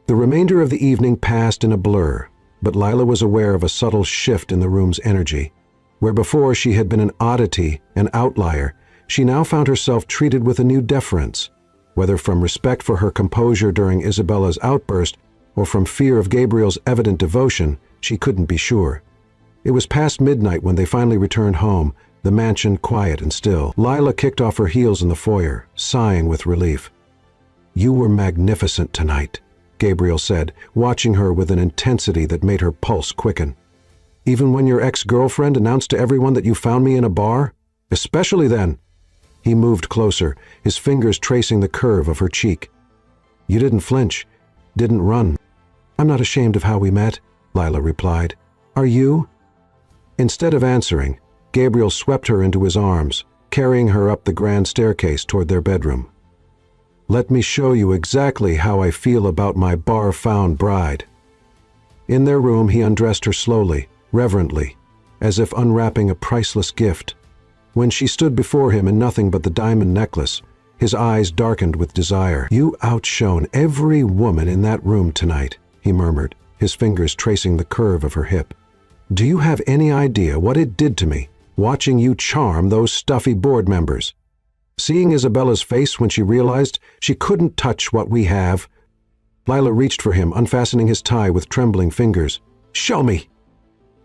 The remainder of the evening passed in a blur, but Lila was aware of a subtle shift in the room's energy. Where before she had been an oddity, an outlier, she now found herself treated with a new deference. Whether from respect for her composure during Isabella's outburst or from fear of Gabriel's evident devotion, she couldn't be sure. It was past midnight when they finally returned home, the mansion quiet and still. Lila kicked off her heels in the foyer, sighing with relief. "You were magnificent tonight," Gabriel said, watching her with an intensity that made her pulse quicken. "Even when your ex-girlfriend announced to everyone that you found me in a bar? Especially then." He moved closer, his fingers tracing the curve of her cheek. "You didn't flinch, didn't run." "I'm not ashamed of how we met," Lila replied. "Are you?" Instead of answering, Gabriel swept her into his arms, carrying her up the grand staircase toward their bedroom. "Let me show you exactly how I feel about my bar-found bride." In their room, he undressed her slowly, reverently, as if unwrapping a priceless gift. When she stood before him in nothing but the diamond necklace, his eyes darkened with desire. "You outshone every woman in that room tonight," he murmured, his fingers tracing the curve of her hip. "Do you have any idea what it did to me, watching you charm those stuffy board members? Seeing Isabella's face when she realized she couldn't touch what we have." Lila reached for him, unfastening his tie with trembling fingers. "Show me!"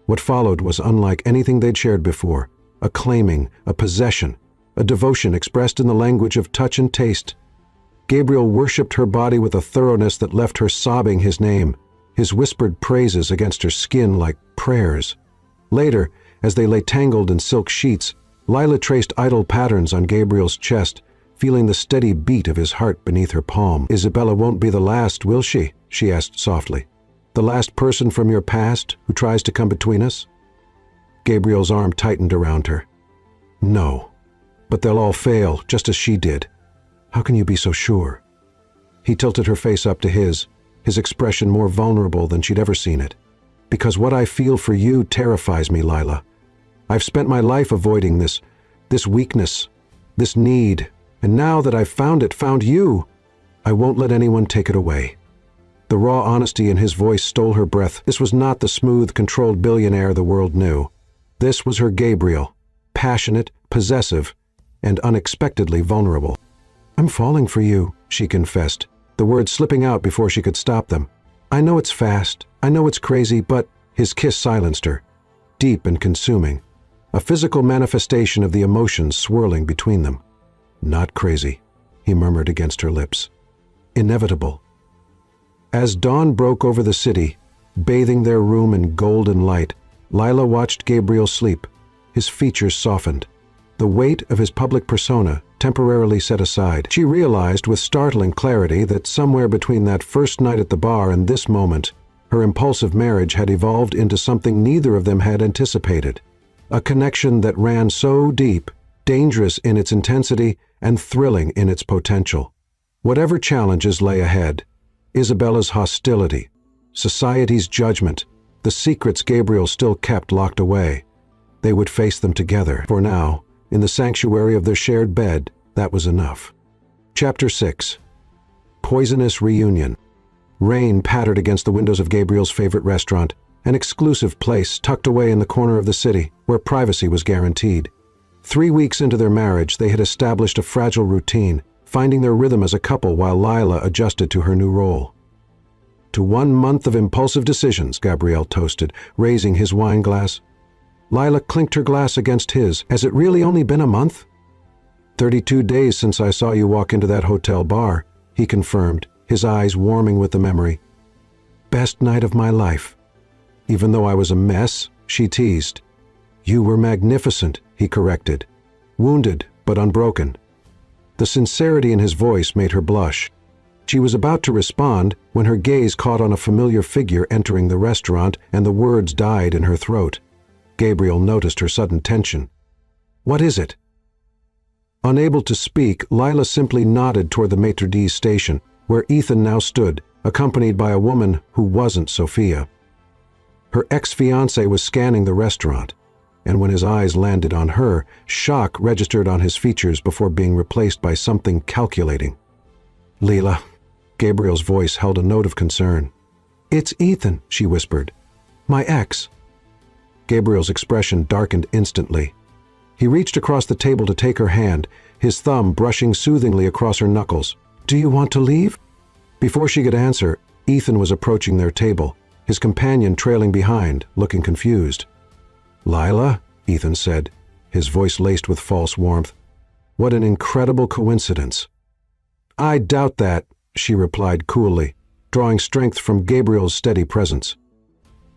What followed was unlike anything they'd shared before. A claiming, a possession, a devotion expressed in the language of touch and taste. Gabriel worshipped her body with a thoroughness that left her sobbing his name, his whispered praises against her skin like prayers. Later, as they lay tangled in silk sheets, Lila traced idle patterns on Gabriel's chest, feeling the steady beat of his heart beneath her palm. "Isabella won't be the last, will she?" she asked softly. "The last person from your past who tries to come between us?" Gabriel's arm tightened around her. "No, but they'll all fail, just as she did. How can you be so sure?" He tilted her face up to his expression more vulnerable than she'd ever seen it. "Because what I feel for you terrifies me, Lila. I've spent my life avoiding this weakness, this need, and now that I've found you, I won't let anyone take it away." The raw honesty in his voice stole her breath. This was not the smooth, controlled billionaire the world knew. This was her Gabriel, passionate, possessive, and unexpectedly vulnerable. "I'm falling for you," she confessed, the words slipping out before she could stop them. "I know it's fast, I know it's crazy, but—" His kiss silenced her, deep and consuming, a physical manifestation of the emotions swirling between them. "Not crazy," he murmured against her lips. "Inevitable." As dawn broke over the city, bathing their room in golden light, Lila watched Gabriel sleep, his features softened, the weight of his public persona temporarily set aside. She realized with startling clarity that somewhere between that first night at the bar and this moment, her impulsive marriage had evolved into something neither of them had anticipated. A connection that ran so deep, dangerous in its intensity and thrilling in its potential. Whatever challenges lay ahead, Isabella's hostility, society's judgment, the secrets Gabriel still kept locked away, they would face them together. For now, in the sanctuary of their shared bed, that was enough. Chapter 6. Poisonous Reunion. Rain pattered against the windows of Gabriel's favorite restaurant, an exclusive place tucked away in the corner of the city where privacy was guaranteed. 3 weeks into their marriage, they had established a fragile routine, finding their rhythm as a couple while Lila adjusted to her new role. "To 1 month of impulsive decisions," Gabriel toasted, raising his wine glass. Lila clinked her glass against his. "Has it really only been a month?" 32 days since I saw you walk into that hotel bar," he confirmed, his eyes warming with the memory. "Best night of my life." "Even though I was a mess," she teased. "You were magnificent," he corrected, wounded but unbroken. The sincerity in his voice made her blush. She was about to respond when her gaze caught on a familiar figure entering the restaurant and the words died in her throat. Gabriel noticed her sudden tension. "What is it?" Unable to speak, Lila simply nodded toward the maitre d's station, where Ethan now stood, accompanied by a woman who wasn't Sophia. Her ex-fiancé was scanning the restaurant, and when his eyes landed on her, shock registered on his features before being replaced by something calculating. "Leela." Gabriel's voice held a note of concern. "It's Ethan," she whispered. "My ex." Gabriel's expression darkened instantly. He reached across the table to take her hand, his thumb brushing soothingly across her knuckles. "Do you want to leave?" Before she could answer, Ethan was approaching their table, his companion trailing behind, looking confused. "Lila," Ethan said, his voice laced with false warmth. "What an incredible coincidence." "I doubt that," she replied coolly, drawing strength from Gabriel's steady presence.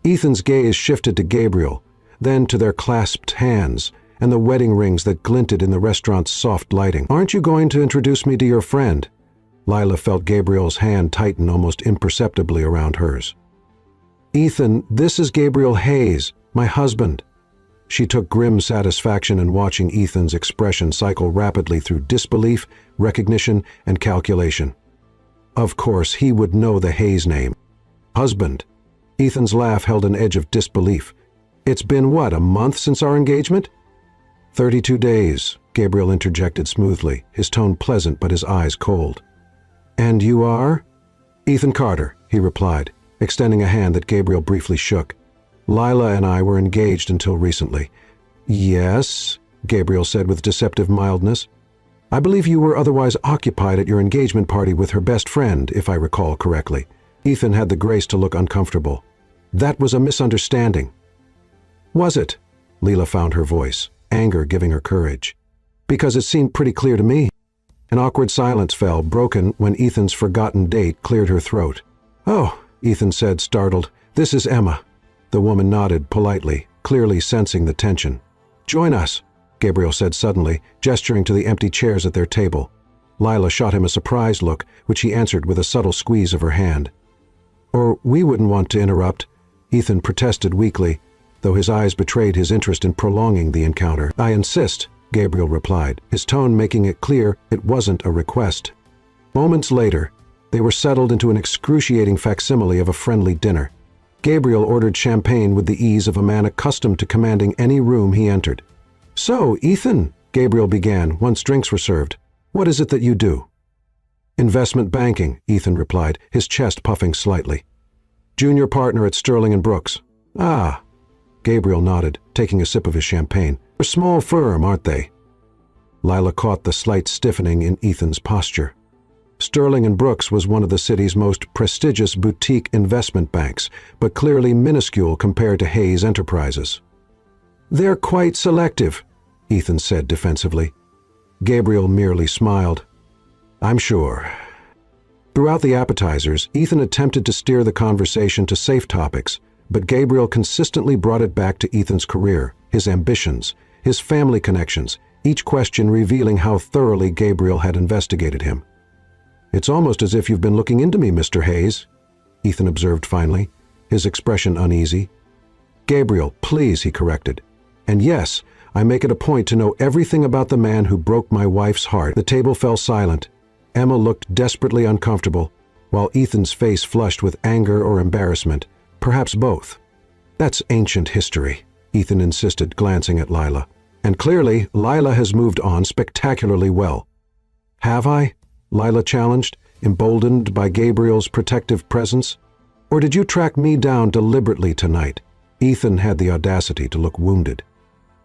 Ethan's gaze shifted to Gabriel, then to their clasped hands and the wedding rings that glinted in the restaurant's soft lighting. "Aren't you going to introduce me to your friend?" Lila felt Gabriel's hand tighten almost imperceptibly around hers. "Ethan, this is Gabriel Hayes, my husband." She took grim satisfaction in watching Ethan's expression cycle rapidly through disbelief, recognition, and calculation. Of course, he would know the Hayes name. Husband. Ethan's laugh held an edge of disbelief. "It's been what, a month since our engagement?" 32 days, Gabriel interjected smoothly, his tone pleasant but his eyes cold. "And you are?" "Ethan Carter," he replied, extending a hand that Gabriel briefly shook. "Lila and I were engaged until recently." "Yes," Gabriel said with deceptive mildness. "I believe you were otherwise occupied at your engagement party with her best friend, if I recall correctly." Ethan had the grace to look uncomfortable. "That was a misunderstanding." "Was it?" Leela found her voice, anger giving her courage. "Because it seemed pretty clear to me." An awkward silence fell, broken when Ethan's forgotten date cleared her throat. "Oh," Ethan said, startled. "This is Emma." The woman nodded politely, clearly sensing the tension. "Join us," Gabriel said suddenly, gesturing to the empty chairs at their table. Lila shot him a surprised look, which he answered with a subtle squeeze of her hand. "Or we wouldn't want to interrupt," Ethan protested weakly, though his eyes betrayed his interest in prolonging the encounter. "I insist," Gabriel replied, his tone making it clear it wasn't a request. Moments later, they were settled into an excruciating facsimile of a friendly dinner. Gabriel ordered champagne with the ease of a man accustomed to commanding any room he entered. "So, Ethan," Gabriel began once drinks were served, "what is it that you do?" "Investment banking," Ethan replied, his chest puffing slightly. "Junior partner at Sterling and Brooks." "Ah." Gabriel nodded, taking a sip of his champagne. "A small firm, aren't they?" Lila caught the slight stiffening in Ethan's posture. Sterling and Brooks was one of the city's most prestigious boutique investment banks, but clearly minuscule compared to Hayes Enterprises. "They're quite selective," Ethan said defensively. Gabriel merely smiled. "I'm sure." Throughout the appetizers, Ethan attempted to steer the conversation to safe topics, but Gabriel consistently brought it back to Ethan's career, his ambitions, his family connections, each question revealing how thoroughly Gabriel had investigated him. "It's almost as if you've been looking into me, Mr. Hayes," Ethan observed finally, his expression uneasy. "Gabriel, please," he corrected. "And yes, I make it a point to know everything about the man who broke my wife's heart." The table fell silent. Emma looked desperately uncomfortable, while Ethan's face flushed with anger or embarrassment, perhaps both. "That's ancient history," Ethan insisted, glancing at Lila. "And clearly, Lila has moved on spectacularly well." "Have I?" Lila challenged, emboldened by Gabriel's protective presence. "Or did you track me down deliberately tonight?" Ethan had the audacity to look wounded.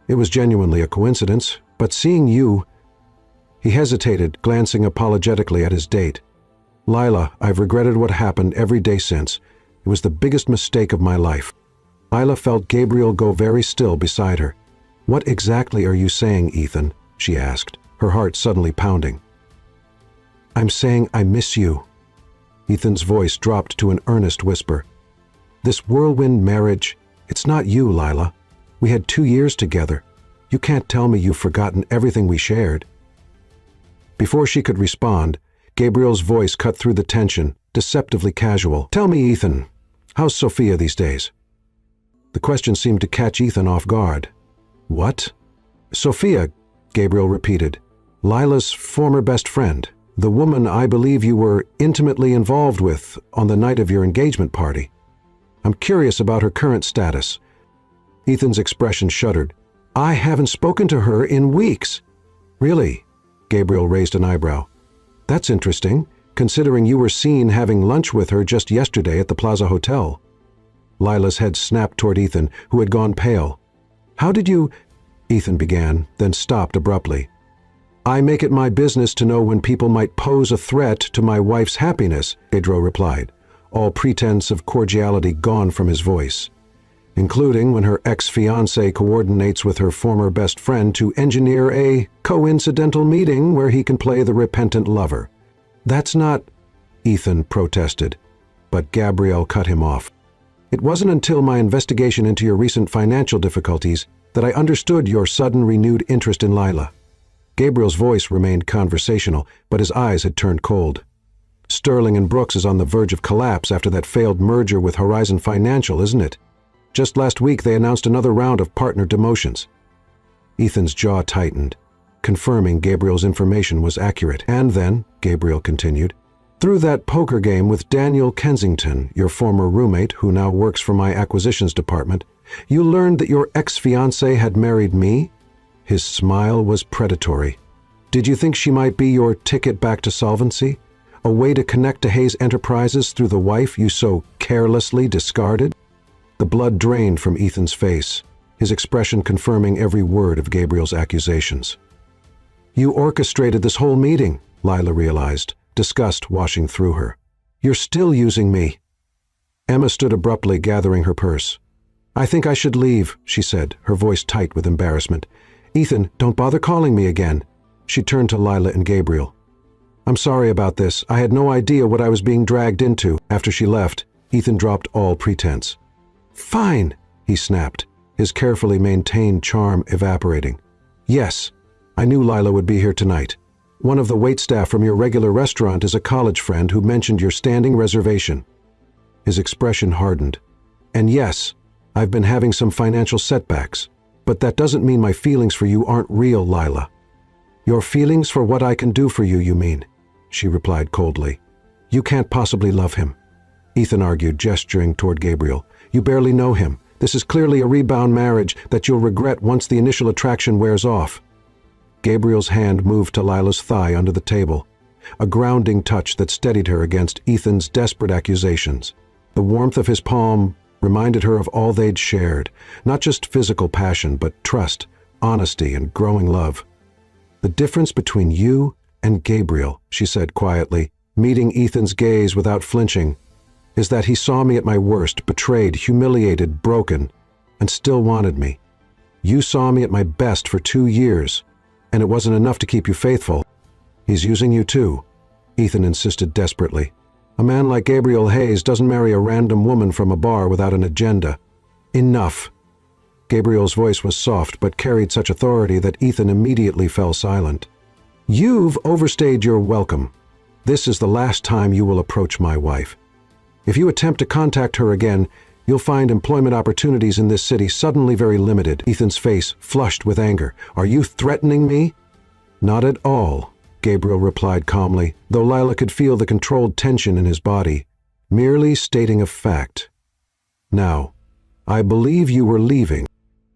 "It was genuinely a coincidence, but seeing you—" He hesitated, glancing apologetically at his date. "Lila, I've regretted what happened every day since. It was the biggest mistake of my life." Lila felt Gabriel go very still beside her. "What exactly are you saying, Ethan?" she asked, her heart suddenly pounding. "I'm saying I miss you." Ethan's voice dropped to an earnest whisper. "This whirlwind marriage, it's not you, Lila. We had 2 years together. You can't tell me you've forgotten everything we shared." Before she could respond, Gabriel's voice cut through the tension, deceptively casual. "Tell me, Ethan, how's Sophia these days?" The question seemed to catch Ethan off guard. "What?" "Sophia," Gabriel repeated. "Lila's former best friend. The woman I believe you were intimately involved with on the night of your engagement party. I'm curious about her current status." Ethan's expression shuddered, I haven't spoken to her in weeks." "Really?" Gabriel raised an eyebrow. "That's interesting, considering you were seen having lunch with her just yesterday at the Plaza Hotel." Lila's head snapped toward Ethan, who had gone pale. "How did you—" Ethan began, then stopped abruptly. "I make it my business to know when people might pose a threat to my wife's happiness," Pedro replied, all pretense of cordiality gone from his voice. "Including when her ex-fiancé coordinates with her former best friend to engineer a coincidental meeting where he can play the repentant lover." "That's not—" Ethan protested, but Gabrielle cut him off. "It wasn't until my investigation into your recent financial difficulties that I understood your sudden renewed interest in Lila." Gabriel's voice remained conversational, but his eyes had turned cold. "Sterling and Brooks is on the verge of collapse after that failed merger with Horizon Financial, isn't it? Just last week they announced another round of partner demotions." Ethan's jaw tightened, confirming Gabriel's information was accurate. "And then," Gabriel continued, "through that poker game with Daniel Kensington, your former roommate who now works for my acquisitions department, you learned that your ex-fiancé had married me?" His smile was predatory. "Did you think she might be your ticket back to solvency? A way to connect to Hayes Enterprises through the wife you so carelessly discarded?" The blood drained from Ethan's face, his expression confirming every word of Gabriel's accusations. "You orchestrated this whole meeting," Lila realized, disgust washing through her. "You're still using me." Emma stood abruptly, gathering her purse. "I think I should leave," she said, her voice tight with embarrassment. "Ethan, don't bother calling me again." She turned to Lila and Gabriel. "I'm sorry about this. I had no idea what I was being dragged into." After she left, Ethan dropped all pretense. "Fine," he snapped, his carefully maintained charm evaporating. "Yes, I knew Lila would be here tonight. One of the waitstaff from your regular restaurant is a college friend who mentioned your standing reservation." His expression hardened. "And yes, I've been having some financial setbacks, but that doesn't mean my feelings for you aren't real, Lila." "Your feelings for what I can do for you, you mean?" she replied coldly. "You can't possibly love him," Ethan argued, gesturing toward Gabriel. "You barely know him. This is clearly a rebound marriage that you'll regret once the initial attraction wears off." Gabriel's hand moved to Lila's thigh under the table, a grounding touch that steadied her against Ethan's desperate accusations. The warmth of his palm reminded her of all they'd shared, not just physical passion, but trust, honesty, and growing love. "The difference between you and Gabriel," she said quietly, meeting Ethan's gaze without flinching, "is that he saw me at my worst, betrayed, humiliated, broken, and still wanted me. You saw me at my best for 2 years, and it wasn't enough to keep you faithful. He's using you too," Ethan insisted desperately. "A man like Gabriel Hayes doesn't marry a random woman from a bar without an agenda." "Enough." Gabriel's voice was soft but carried such authority that Ethan immediately fell silent. "You've overstayed your welcome. This is the last time you will approach my wife. If you attempt to contact her again, you'll find employment opportunities in this city suddenly very limited." Ethan's face flushed with anger. "Are you threatening me?" "Not at all," Gabriel replied calmly, though Lila could feel the controlled tension in his body. "Merely stating a fact. Now, I believe you were leaving."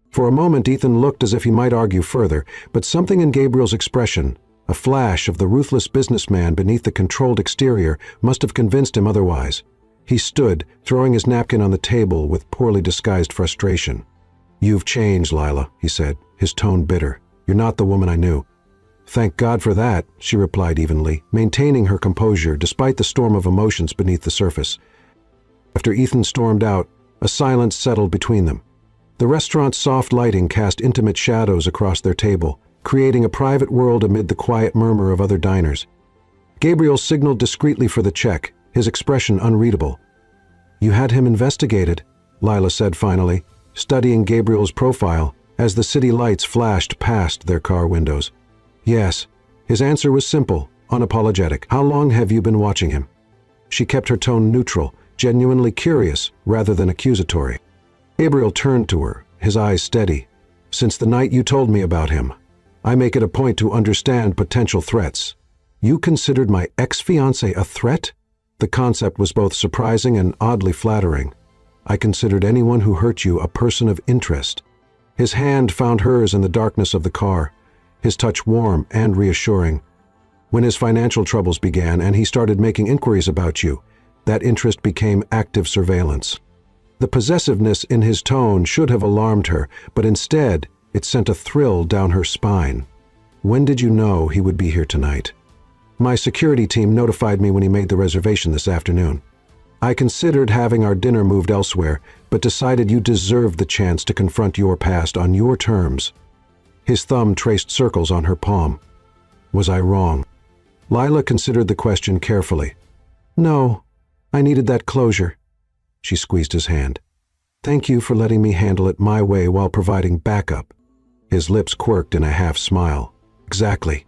For a moment Ethan looked as if he might argue further, but something in Gabriel's expression, a flash of the ruthless businessman beneath the controlled exterior, must have convinced him otherwise. He stood, throwing his napkin on the table with poorly disguised frustration. "You've changed, Lila," he said, his tone bitter. "You're not the woman I knew." "Thank God for that," she replied evenly, maintaining her composure despite the storm of emotions beneath the surface. After Ethan stormed out, a silence settled between them. The restaurant's soft lighting cast intimate shadows across their table, creating a private world amid the quiet murmur of other diners. Gabriel signaled discreetly for the check, his expression unreadable. "You had him investigated," Lila said finally, studying Gabriel's profile as the city lights flashed past their car windows. "Yes." His answer was simple, unapologetic. "How long have you been watching him?" She kept her tone neutral, genuinely curious rather than accusatory. Gabriel turned to her, his eyes steady. "Since the night you told me about him. I make it a point to understand potential threats." "You considered my ex-fiancé a threat?" The concept was both surprising and oddly flattering. "I considered anyone who hurt you a person of interest." His hand found hers in the darkness of the car, his touch warm and reassuring. When his financial troubles began and he started making inquiries about you, that interest became active surveillance. The possessiveness in his tone should have alarmed her, but instead it sent a thrill down her spine. When did you know he would be here tonight? My security team notified me when he made the reservation this afternoon. I considered having our dinner moved elsewhere, but decided you deserved the chance to confront your past on your terms. His thumb traced circles on her palm. Was I wrong? Lila considered the question carefully. No, I needed that closure. She squeezed his hand. Thank you for letting me handle it my way while providing backup. His lips quirked in a half smile. Exactly.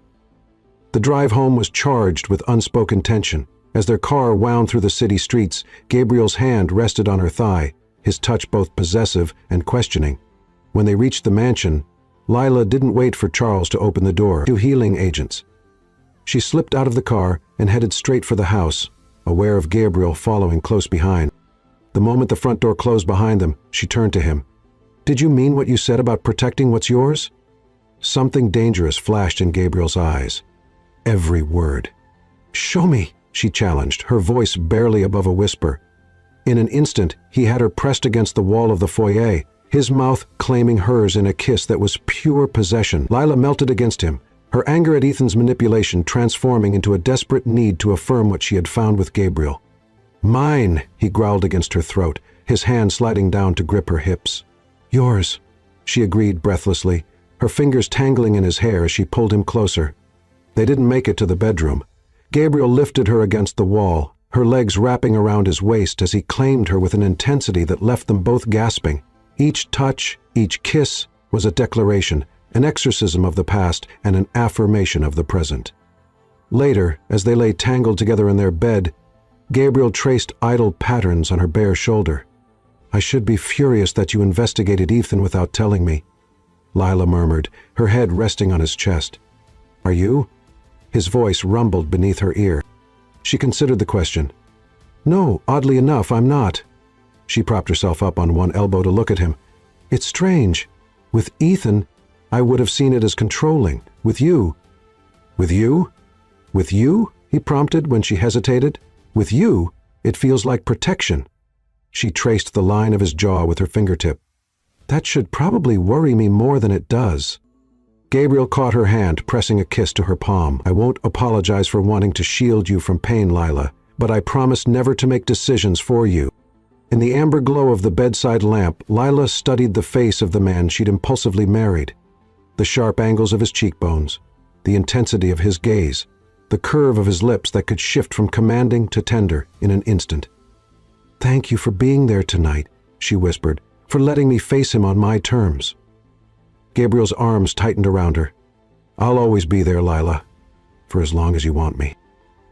The drive home was charged with unspoken tension. As their car wound through the city streets, Gabriel's hand rested on her thigh, his touch both possessive and questioning. When they reached the mansion, Lila didn't wait for Charles to open the door. 2 healing agents. She slipped out of the car and headed straight for the house, aware of Gabriel following close behind. The moment the front door closed behind them, she turned to him. Did you mean what you said about protecting what's yours? Something dangerous flashed in Gabriel's eyes. Every word. Show me, she challenged, her voice barely above a whisper. In an instant, he had her pressed against the wall of the foyer, his mouth claiming hers in a kiss that was pure possession. Lila melted against him, her anger at Ethan's manipulation transforming into a desperate need to affirm what she had found with Gabriel. Mine, he growled against her throat, his hand sliding down to grip her hips. Yours, she agreed breathlessly, her fingers tangling in his hair as she pulled him closer. They didn't make it to the bedroom. Gabriel lifted her against the wall, her legs wrapping around his waist as he claimed her with an intensity that left them both gasping. Each touch, each kiss was a declaration, an exorcism of the past and an affirmation of the present. Later, as they lay tangled together in their bed, Gabriel traced idle patterns on her bare shoulder. I should be furious that you investigated Ethan without telling me, Lila murmured, her head resting on his chest. Are you? His voice rumbled beneath her ear. She considered the question. No, oddly enough, I'm not. She propped herself up on one elbow to look at him. It's strange. With Ethan, I would have seen it as controlling. With you. With you? With you? He prompted when she hesitated. With you, it feels like protection. She traced the line of his jaw with her fingertip. That should probably worry me more than it does. Gabriel caught her hand, pressing a kiss to her palm. I won't apologize for wanting to shield you from pain, Lila, but I promise never to make decisions for you. In the amber glow of the bedside lamp, Lila studied the face of the man she'd impulsively married. The sharp angles of his cheekbones, the intensity of his gaze, the curve of his lips that could shift from commanding to tender in an instant. Thank you for being there tonight, she whispered, for letting me face him on my terms. Gabriel's arms tightened around her. I'll always be there, Lila, for as long as you want me.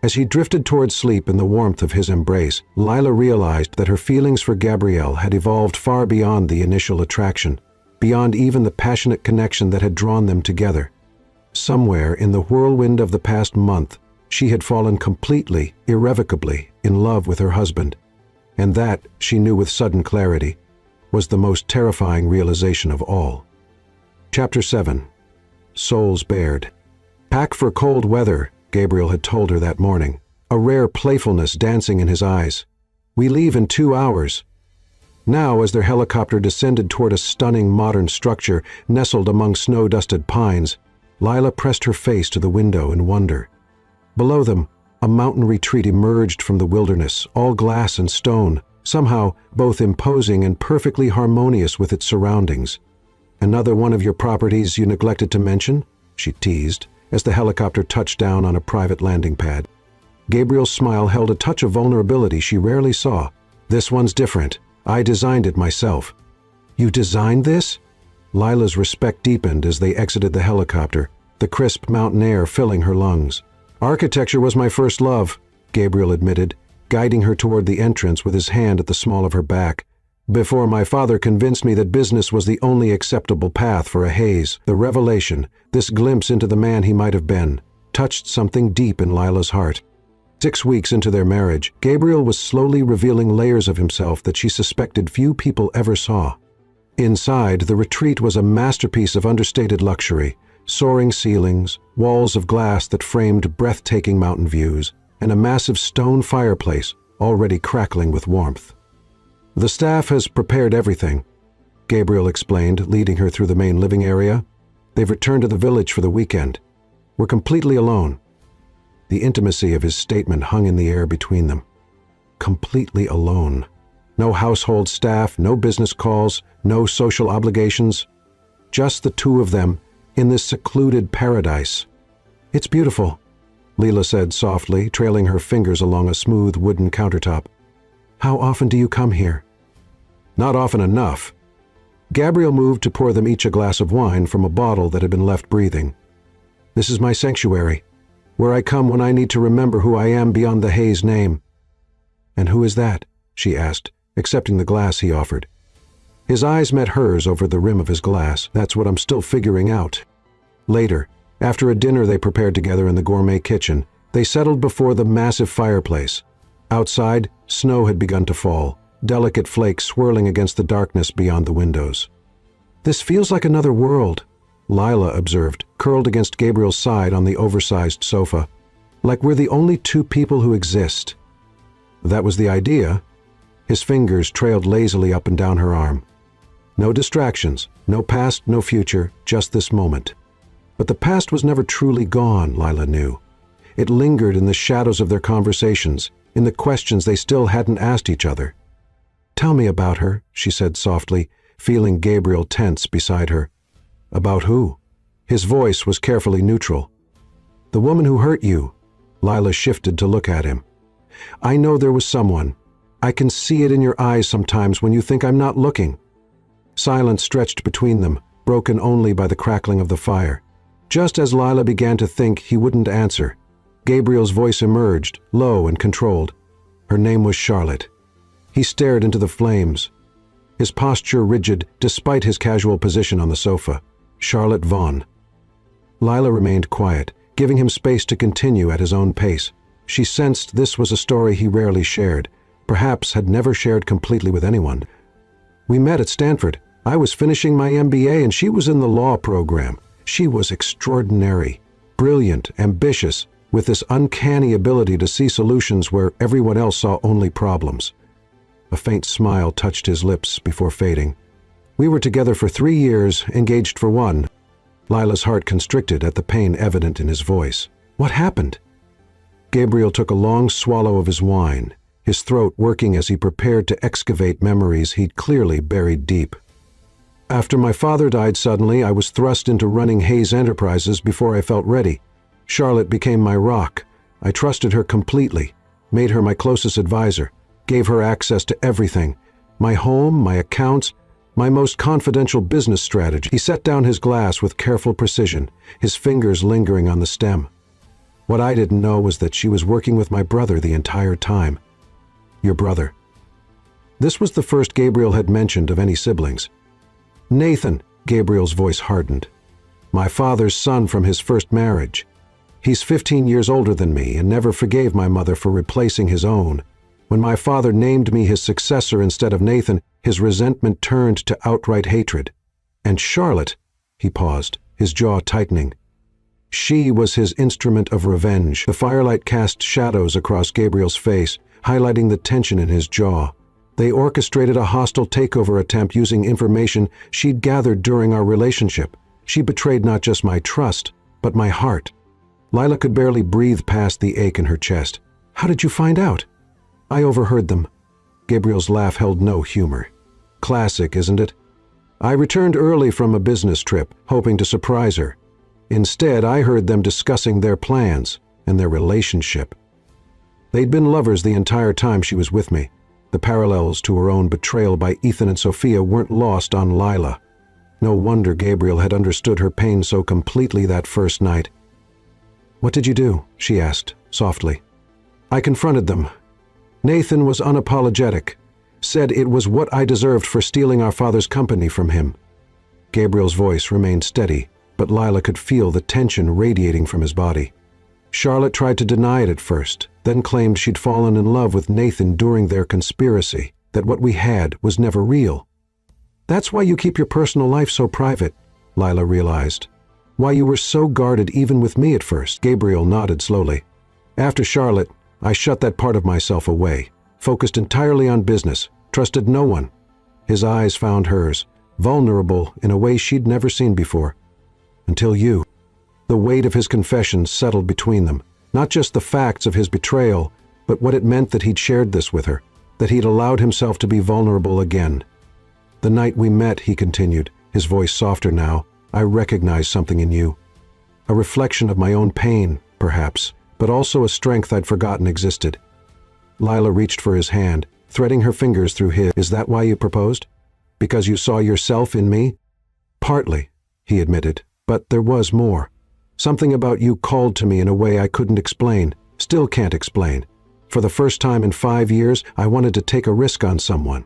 As he drifted toward sleep in the warmth of his embrace, Lila realized that her feelings for Gabrielle had evolved far beyond the initial attraction, beyond even the passionate connection that had drawn them together. Somewhere in the whirlwind of the past month, she had fallen completely, irrevocably in love with her husband. And that, she knew with sudden clarity, was the most terrifying realization of all. Chapter 7. Souls Bared. Pack for cold weather, Gabriel had told her that morning, a rare playfulness dancing in his eyes. We leave in 2 hours. Now, as their helicopter descended toward a stunning modern structure nestled among snow-dusted pines, Lila pressed her face to the window in wonder. Below them, a mountain retreat emerged from the wilderness, all glass and stone, somehow both imposing and perfectly harmonious with its surroundings. Another one of your properties you neglected to mention? She teased, as the helicopter touched down on a private landing pad. Gabriel's smile held a touch of vulnerability she rarely saw. This one's different. I designed it myself. You designed this? Lila's respect deepened as they exited the helicopter, the crisp mountain air filling her lungs. Architecture was my first love, Gabriel admitted, guiding her toward the entrance with his hand at the small of her back. Before my father convinced me that business was the only acceptable path for a haze, the revelation, this glimpse into the man he might have been, touched something deep in Lila's heart. 6 weeks into their marriage, Gabriel was slowly revealing layers of himself that she suspected few people ever saw. Inside, the retreat was a masterpiece of understated luxury, soaring ceilings, walls of glass that framed breathtaking mountain views, and a massive stone fireplace already crackling with warmth. "The staff has prepared everything," Gabriel explained, leading her through the main living area. "They've returned to the village for the weekend. We're completely alone." The intimacy of his statement hung in the air between them. Completely alone. No household staff, no business calls, no social obligations. Just the two of them in this secluded paradise. "It's beautiful," Leela said softly, trailing her fingers along a smooth wooden countertop. "How often do you come here?" "Not often enough." Gabriel moved to pour them each a glass of wine from a bottle that had been left breathing. "This is my sanctuary, where I come when I need to remember who I am beyond the Hayes name." "And who is that?" she asked, accepting the glass he offered. His eyes met hers over the rim of his glass. "That's what I'm still figuring out." Later, after a dinner they prepared together in the gourmet kitchen, they settled before the massive fireplace. Outside, snow had begun to fall, delicate flakes swirling against the darkness beyond the windows. "This feels like another world," Lila observed, curled against Gabriel's side on the oversized sofa. "Like we're the only two people who exist." "That was the idea." His fingers trailed lazily up and down her arm. "No distractions, no past, no future, just this moment." But the past was never truly gone, Lila knew. It lingered in the shadows of their conversations, in the questions they still hadn't asked each other. "Tell me about her," she said softly, feeling Gabriel tense beside her. "About who?" His voice was carefully neutral. "The woman who hurt you." Lila shifted to look at him. "I know there was someone. I can see it in your eyes sometimes when you think I'm not looking." Silence stretched between them, broken only by the crackling of the fire. Just as Lila began to think he wouldn't answer, Gabriel's voice emerged, low and controlled. Her name was Charlotte. He stared into the flames, his posture rigid despite his casual position on the sofa. Charlotte Vaughn. Lila remained quiet, giving him space to continue at his own pace. She sensed this was a story he rarely shared, perhaps had never shared completely with anyone. "We met at Stanford. I was finishing my MBA and she was in the law program. She was extraordinary, brilliant, ambitious, with this uncanny ability to see solutions where everyone else saw only problems." A faint smile touched his lips before fading. "We were together for 3 years, engaged for 1. Lila's heart constricted at the pain evident in his voice. "What happened?" Gabriel took a long swallow of his wine, his throat working as he prepared to excavate memories he'd clearly buried deep. "After my father died suddenly, I was thrust into running Hayes Enterprises before I felt ready. Charlotte became my rock. I trusted her completely, made her my closest advisor, gave her access to everything, my home, my accounts, my most confidential business strategy." He set down his glass with careful precision, his fingers lingering on the stem. "What I didn't know was that she was working with my brother the entire time." "Your brother?" This was the first Gabriel had mentioned of any siblings. "Nathan," Gabriel's voice hardened. "My father's son from his first marriage. He's 15 years older than me and never forgave my mother for replacing his own. When my father named me his successor instead of Nathan, his resentment turned to outright hatred. And Charlotte," he paused, his jaw tightening. "She was his instrument of revenge." The firelight cast shadows across Gabriel's face, highlighting the tension in his jaw. They orchestrated a hostile takeover attempt using information she'd gathered during our relationship. She betrayed not just my trust, but my heart. Lila could barely breathe past the ache in her chest. "How did you find out?" "I overheard them." Gabriel's laugh held no humor. "Classic, isn't it? I returned early from a business trip, hoping to surprise her. Instead, I heard them discussing their plans and their relationship. They'd been lovers the entire time she was with me. The parallels to her own betrayal by Ethan and Sophia weren't lost on Lila. No wonder Gabriel had understood her pain so completely that first night. "What did you do?" she asked, softly. "I confronted them. Nathan was unapologetic, said it was what I deserved for stealing our father's company from him." Gabriel's voice remained steady, but Lila could feel the tension radiating from his body. "Charlotte tried to deny it at first, then claimed she'd fallen in love with Nathan during their conspiracy, that what we had was never real." That's why you keep your personal life so private, Lila realized. Why you were so guarded even with me at first. Gabriel nodded slowly. After Charlotte, I shut that part of myself away, focused entirely on business, trusted no one. His eyes found hers, vulnerable in a way she'd never seen before. Until you. The weight of his confession settled between them, not just the facts of his betrayal, but what it meant that he'd shared this with her, that he'd allowed himself to be vulnerable again. The night we met, he continued, his voice softer now, I recognized something in you. A reflection of my own pain, perhaps, but also a strength I'd forgotten existed. Lila reached for his hand, threading her fingers through his. Is that why you proposed? Because you saw yourself in me? Partly, he admitted, but there was more. Something about you called to me in a way I couldn't explain, still can't explain. For the first time in 5 years, I wanted to take a risk on someone.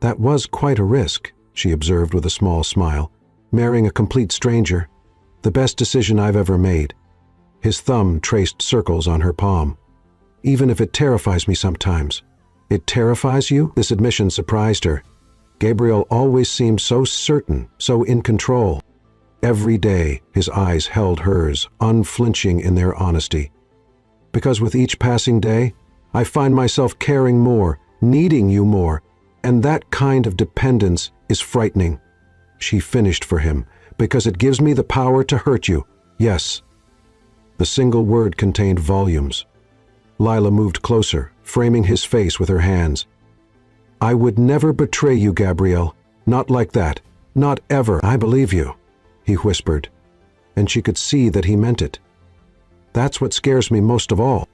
That was quite a risk, she observed with a small smile. Marrying a complete stranger. The best decision I've ever made. His thumb traced circles on her palm. Even if it terrifies me sometimes. It terrifies you? This admission surprised her. Gabriel always seemed so certain, so in control. Every day, his eyes held hers, unflinching in their honesty. Because with each passing day, I find myself caring more, needing you more, and that kind of dependence is frightening. She finished for him, because it gives me the power to hurt you. Yes. The single word contained volumes. Lila moved closer, framing his face with her hands. I would never betray you, Gabrielle. Not like that. Not ever. I believe you, he whispered, and she could see that he meant it. That's what scares me most of all.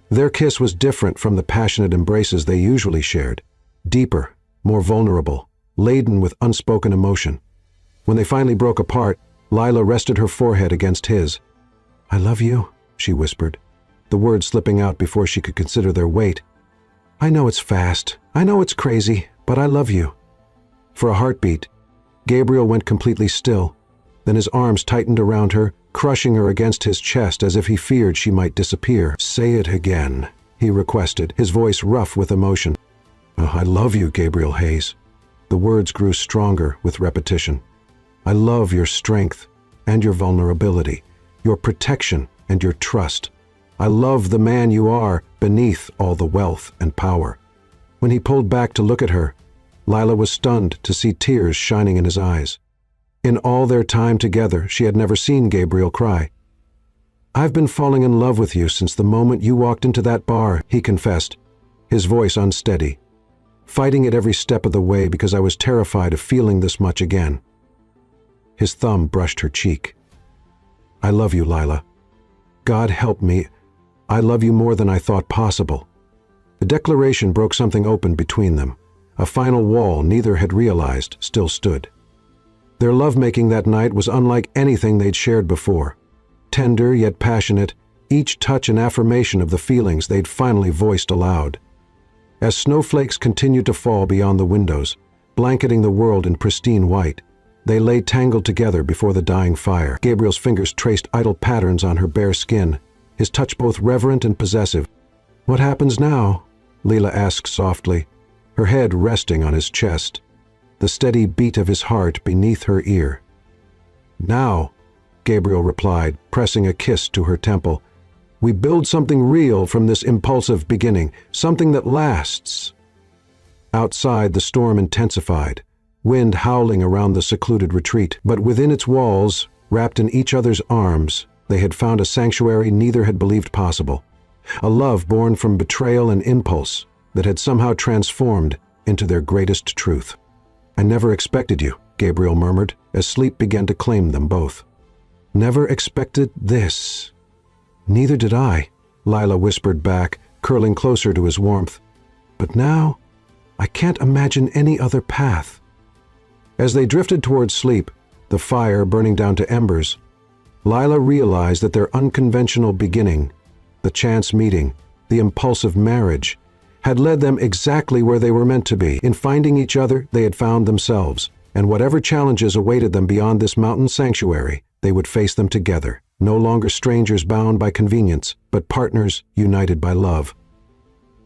Their kiss was different from the passionate embraces they usually shared. Deeper, more vulnerable, laden with unspoken emotion. When they finally broke apart, Lila rested her forehead against his. I love you, she whispered, the words slipping out before she could consider their weight. I know it's fast, I know it's crazy, but I love you. For a heartbeat, Gabriel went completely still. Then his arms tightened around her, crushing her against his chest as if he feared she might disappear. Say it again, he requested, his voice rough with emotion. Oh, I love you, Gabriel Hayes. The words grew stronger with repetition. I love your strength and your vulnerability, your protection and your trust. I love the man you are beneath all the wealth and power. When he pulled back to look at her, Lila was stunned to see tears shining in his eyes. In all their time together, she had never seen Gabriel cry. I've been falling in love with you since the moment you walked into that bar, he confessed, his voice unsteady. Fighting it every step of the way because I was terrified of feeling this much again. His thumb brushed her cheek. I love you, Lila. God help me, I love you more than I thought possible. The declaration broke something open between them. A final wall neither had realized still stood. Their lovemaking that night was unlike anything they'd shared before. Tender yet passionate, each touch an affirmation of the feelings they'd finally voiced aloud. As snowflakes continued to fall beyond the windows, blanketing the world in pristine white, they lay tangled together before the dying fire. Gabriel's fingers traced idle patterns on her bare skin, his touch both reverent and possessive. What happens now? Lila asked softly, her head resting on his chest, the steady beat of his heart beneath her ear. Now, Gabriel replied, pressing a kiss to her temple, we build something real from this impulsive beginning, something that lasts. Outside, the storm intensified, wind howling around the secluded retreat, but within its walls, wrapped in each other's arms, they had found a sanctuary neither had believed possible, a love born from betrayal and impulse that had somehow transformed into their greatest truth. I never expected you, Gabriel murmured, as sleep began to claim them both. Never expected this. Neither did I, Lila whispered back, curling closer to his warmth. But now, I can't imagine any other path. As they drifted towards sleep, the fire burning down to embers, Lila realized that their unconventional beginning, the chance meeting, the impulsive marriage, had led them exactly where they were meant to be. In finding each other, they had found themselves, and whatever challenges awaited them beyond this mountain sanctuary, they would face them together, no longer strangers bound by convenience, but partners united by love.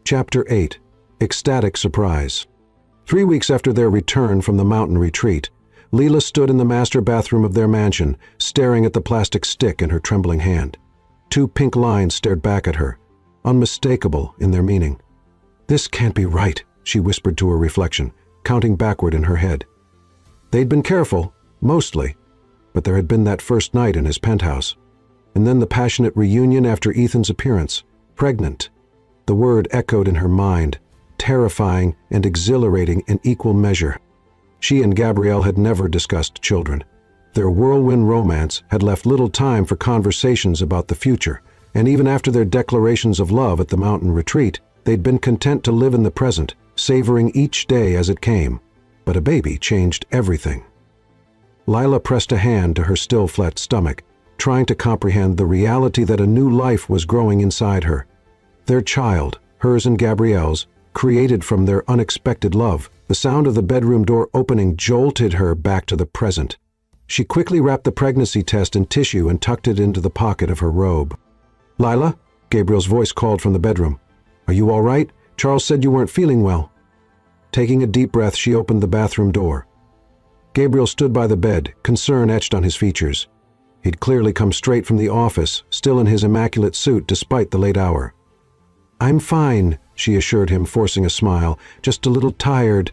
Chapter 8. Ecstatic Surprise. 3 weeks after their return from the mountain retreat, Leela stood in the master bathroom of their mansion, staring at the plastic stick in her trembling hand. 2 pink lines stared back at her, unmistakable in their meaning. "This can't be right," she whispered to her reflection, counting backward in her head. They'd been careful, mostly, but there had been that first night in his penthouse. And then the passionate reunion after Ethan's appearance. Pregnant. The word echoed in her mind, terrifying and exhilarating in equal measure. She and Gabrielle had never discussed children. Their whirlwind romance had left little time for conversations about the future, and even after their declarations of love at the mountain retreat, they'd been content to live in the present, savoring each day as it came. But a baby changed everything. Lila pressed a hand to her still flat stomach, trying to comprehend the reality that a new life was growing inside her. Their child, hers and Gabrielle's, created from their unexpected love. The sound of the bedroom door opening jolted her back to the present. She quickly wrapped the pregnancy test in tissue and tucked it into the pocket of her robe. "Lila?" Gabriel's voice called from the bedroom. "Are you all right? Charles said you weren't feeling well." Taking a deep breath, she opened the bathroom door. Gabriel stood by the bed, concern etched on his features. He'd clearly come straight from the office, still in his immaculate suit despite the late hour. "I'm fine," she assured him, forcing a smile. "Just a little tired."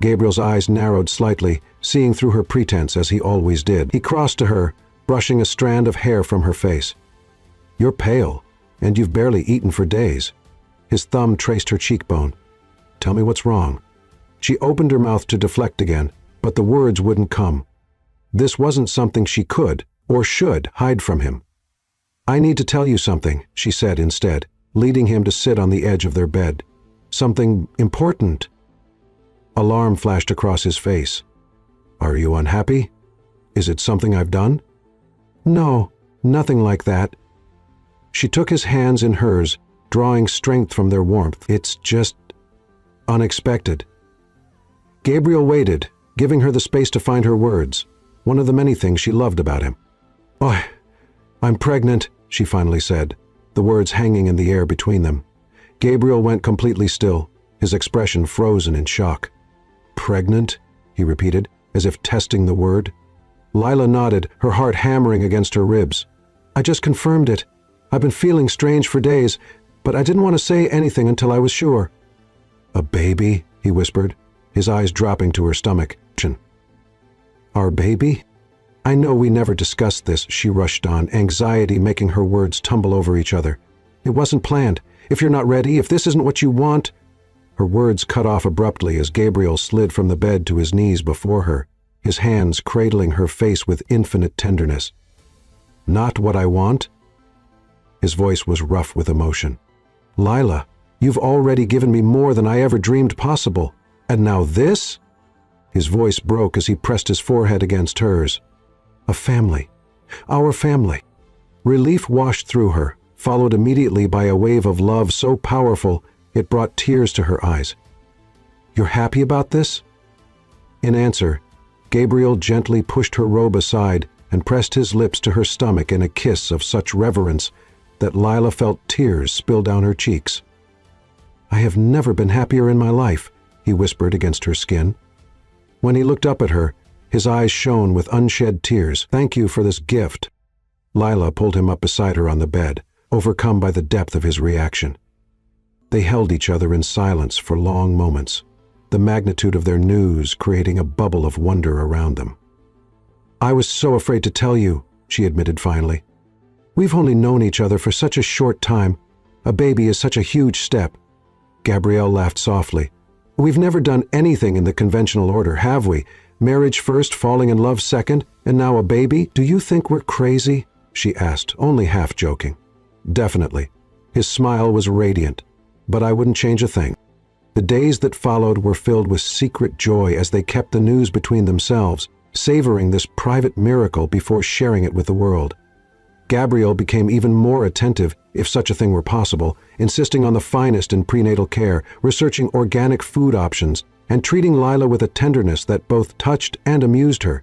Gabriel's eyes narrowed slightly, seeing through her pretense as he always did. He crossed to her, brushing a strand of hair from her face. "You're pale, and you've barely eaten for days." His thumb traced her cheekbone. "Tell me what's wrong." She opened her mouth to deflect again, but the words wouldn't come. This wasn't something she could, or should, hide from him. "I need to tell you something," she said instead, leading him to sit on the edge of their bed. "Something important." Alarm flashed across his face. "Are you unhappy? Is it something I've done?" "No, nothing like that." She took his hands in hers, drawing strength from their warmth. "It's just unexpected." Gabriel waited, giving her the space to find her words, one of the many things she loved about him. "Oh, I'm pregnant," she finally said, the words hanging in the air between them. Gabriel went completely still, his expression frozen in shock. "Pregnant?" he repeated, as if testing the word. Lila nodded, her heart hammering against her ribs. "I just confirmed it. I've been feeling strange for days, but I didn't want to say anything until I was sure." "A baby?" he whispered, his eyes dropping to her stomach. "Our baby?" "I know we never discussed this," she rushed on, anxiety making her words tumble over each other. "It wasn't planned. If you're not ready, if this isn't what you want—" Her words cut off abruptly as Gabriel slid from the bed to his knees before her, his hands cradling her face with infinite tenderness. "Not what I want?" His voice was rough with emotion. "Lila, you've already given me more than I ever dreamed possible. And now this?" His voice broke as he pressed his forehead against hers. "A family. Our family." Relief washed through her, followed immediately by a wave of love so powerful it brought tears to her eyes. "You're happy about this?" In answer, Gabriel gently pushed her robe aside and pressed his lips to her stomach in a kiss of such reverence that Lila felt tears spill down her cheeks. "I have never been happier in my life," he whispered against her skin. When he looked up at her, his eyes shone with unshed tears. "Thank you for this gift." Lila pulled him up beside her on the bed, overcome by the depth of his reaction. They held each other in silence for long moments, the magnitude of their news creating a bubble of wonder around them. "I was so afraid to tell you," she admitted finally. "We've only known each other for such a short time. A baby is such a huge step." Gabrielle laughed softly. "We've never done anything in the conventional order, have we? Marriage first, falling in love second, and now a baby? Do you think we're crazy?" she asked, only half joking. "Definitely." His smile was radiant, but I wouldn't change a thing. The days that followed were filled with secret joy as they kept the news between themselves, savoring this private miracle before sharing it with the world. Gabrielle became even more attentive, if such a thing were possible, insisting on the finest in prenatal care, researching organic food options, and treating Lila with a tenderness that both touched and amused her.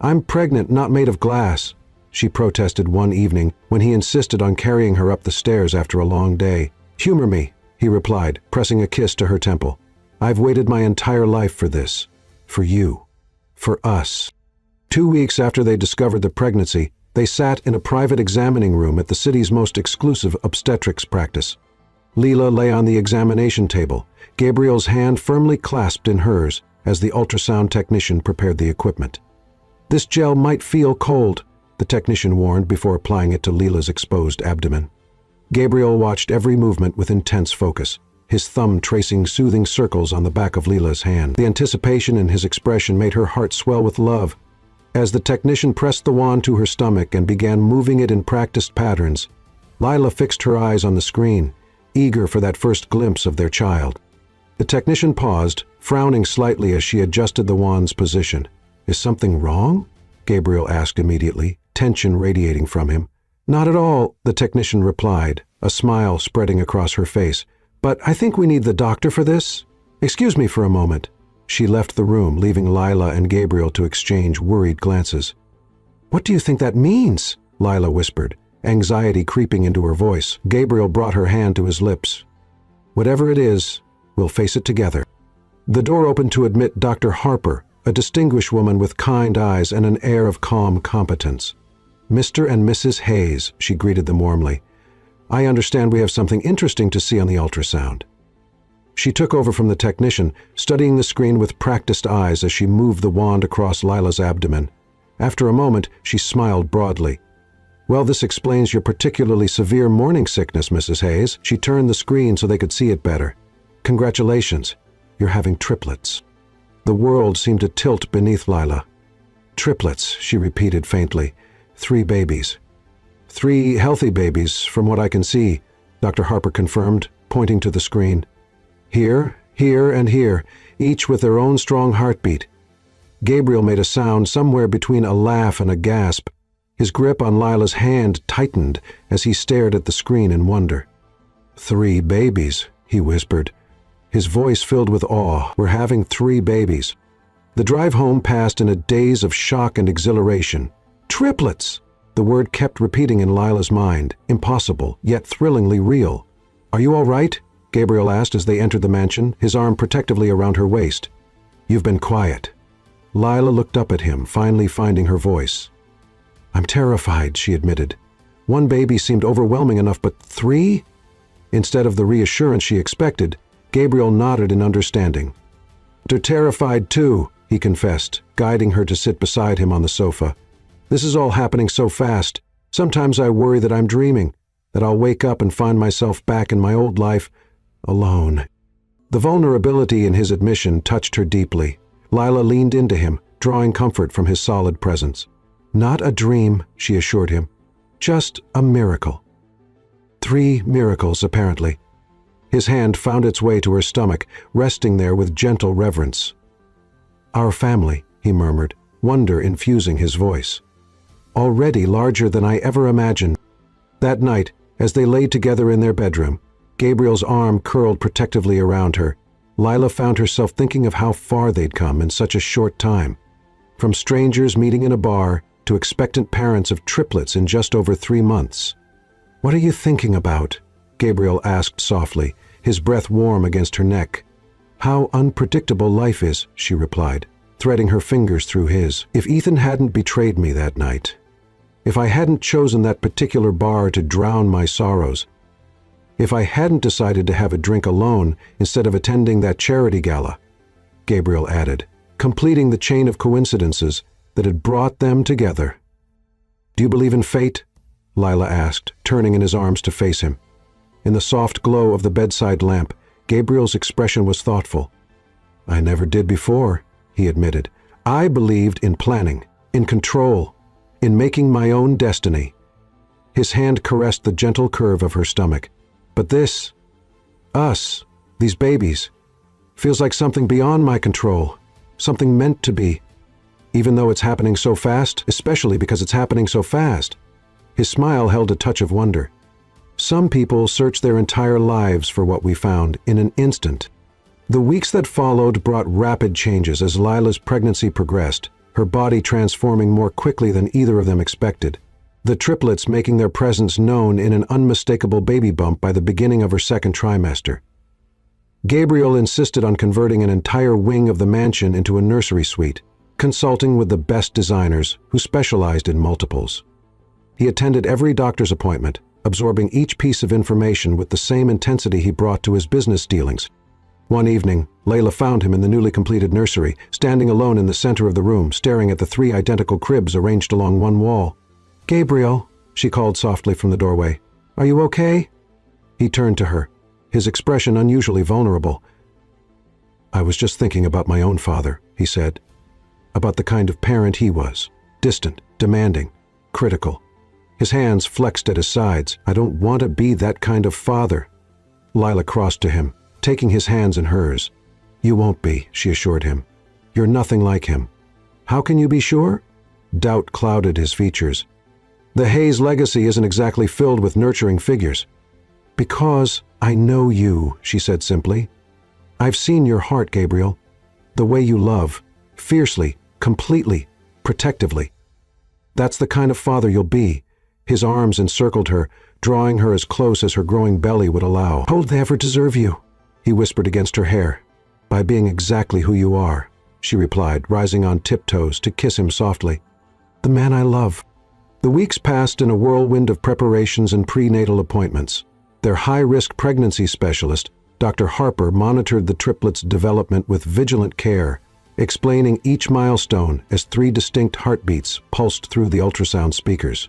"I'm pregnant, not made of glass," she protested one evening when he insisted on carrying her up the stairs after a long day. "Humor me," he replied, pressing a kiss to her temple. I've waited my entire life for this. For you. For us." 2 weeks after they discovered the pregnancy, they sat in a private examining room at the city's most exclusive obstetrics practice. Leela lay on the examination table, Gabriel's hand firmly clasped in hers as the ultrasound technician prepared the equipment. "This gel might feel cold," the technician warned before applying it to Leela's exposed abdomen. Gabriel watched every movement with intense focus, his thumb tracing soothing circles on the back of Leela's hand. The anticipation in his expression made her heart swell with love. As the technician pressed the wand to her stomach and began moving it in practiced patterns, Lila fixed her eyes on the screen, eager for that first glimpse of their child. The technician paused, frowning slightly as she adjusted the wand's position. "Is something wrong?" Gabriel asked immediately, tension radiating from him. "Not at all," the technician replied, a smile spreading across her face. "But I think we need the doctor for this. Excuse me for a moment." She left the room, leaving Lila and Gabriel to exchange worried glances. "What do you think that means?" Lila whispered, anxiety creeping into her voice. Gabriel brought her hand to his lips. "Whatever it is, we'll face it together." The door opened to admit Dr. Harper, a distinguished woman with kind eyes and an air of calm competence. "Mr. and Mrs. Hayes," she greeted them warmly. "I understand we have something interesting to see on the ultrasound." She took over from the technician, studying the screen with practiced eyes as she moved the wand across Lila's abdomen. After a moment, she smiled broadly. "Well, this explains your particularly severe morning sickness, Mrs. Hayes." She turned the screen so they could see it better. "Congratulations, you're having triplets." The world seemed to tilt beneath Lila. "Triplets," she repeated faintly. 3 babies. 3 healthy babies, from what I can see," Dr. Harper confirmed, pointing to the screen. "Here, here, and here, each with their own strong heartbeat." Gabriel made a sound somewhere between a laugh and a gasp. His grip on Lila's hand tightened as he stared at the screen in wonder. 3 babies, he whispered, his voice filled with awe. "We're having 3 babies." The drive home passed in a daze of shock and exhilaration. Triplets! The word kept repeating in Lila's mind, impossible, yet thrillingly real. "Are you all right?" Gabriel asked as they entered the mansion, his arm protectively around her waist. "You've been quiet." Lila looked up at him, finally finding her voice. "I'm terrified," she admitted. 1 baby seemed overwhelming enough, but 3? Instead of the reassurance she expected, Gabriel nodded in understanding. "They're terrified too," he confessed, guiding her to sit beside him on the sofa. "This is all happening so fast. Sometimes I worry that I'm dreaming, that I'll wake up and find myself back in my old life, alone." The vulnerability in his admission touched her deeply. Lila leaned into him, drawing comfort from his solid presence. "Not a dream," she assured him. "Just a miracle." 3 miracles, apparently. His hand found its way to her stomach, resting there with gentle reverence. "Our family," he murmured, wonder infusing his voice. "Already larger than I ever imagined." That night, as they lay together in their bedroom, Gabriel's arm curled protectively around her, Lila found herself thinking of how far they'd come in such a short time. From strangers meeting in a bar to expectant parents of triplets in just over 3 months. "What are you thinking about?" Gabriel asked softly, his breath warm against her neck. "How unpredictable life is," she replied, threading her fingers through his. "If Ethan hadn't betrayed me that night, if I hadn't chosen that particular bar to drown my sorrows, if I hadn't decided to have a drink alone instead of attending that charity gala," Gabriel added, completing the chain of coincidences that had brought them together. "Do you believe in fate?" Lila asked, turning in his arms to face him. In the soft glow of the bedside lamp, Gabriel's expression was thoughtful. "I never did before," he admitted. "I believed in planning, in control, in making my own destiny." His hand caressed the gentle curve of her stomach. "But this, us, these babies, feels like something beyond my control, something meant to be, even though it's happening so fast, especially because it's happening so fast." His smile held a touch of wonder. "Some people search their entire lives for what we found in an instant." The weeks that followed brought rapid changes as Lila's pregnancy progressed, her body transforming more quickly than either of them expected. The triplets making their presence known in an unmistakable baby bump by the beginning of her 2nd trimester. Gabriel insisted on converting an entire wing of the mansion into a nursery suite, consulting with the best designers who specialized in multiples. He attended every doctor's appointment, absorbing each piece of information with the same intensity he brought to his business dealings. One evening, Layla found him in the newly completed nursery, standing alone in the center of the room, staring at the 3 identical cribs arranged along one wall. "Gabriel," she called softly from the doorway, "are you okay?" He turned to her, his expression unusually vulnerable. "I was just thinking about my own father," he said, "about the kind of parent he was, distant, demanding, critical." His hands flexed at his sides. "I don't want to be that kind of father." Lila crossed to him, taking his hands in hers. "You won't be," she assured him. "You're nothing like him." "How can you be sure?" Doubt clouded his features. "The Hayes legacy isn't exactly filled with nurturing figures." "Because I know you," she said simply. "I've seen your heart, Gabriel. The way you love, fiercely, completely, protectively. That's the kind of father you'll be." His arms encircled her, drawing her as close as her growing belly would allow. "How would they ever deserve you?" he whispered against her hair. "By being exactly who you are," she replied, rising on tiptoes to kiss him softly. "The man I love." The weeks passed in a whirlwind of preparations and prenatal appointments. Their high-risk pregnancy specialist, Dr. Harper, monitored the triplets' development with vigilant care, explaining each milestone as 3 distinct heartbeats pulsed through the ultrasound speakers.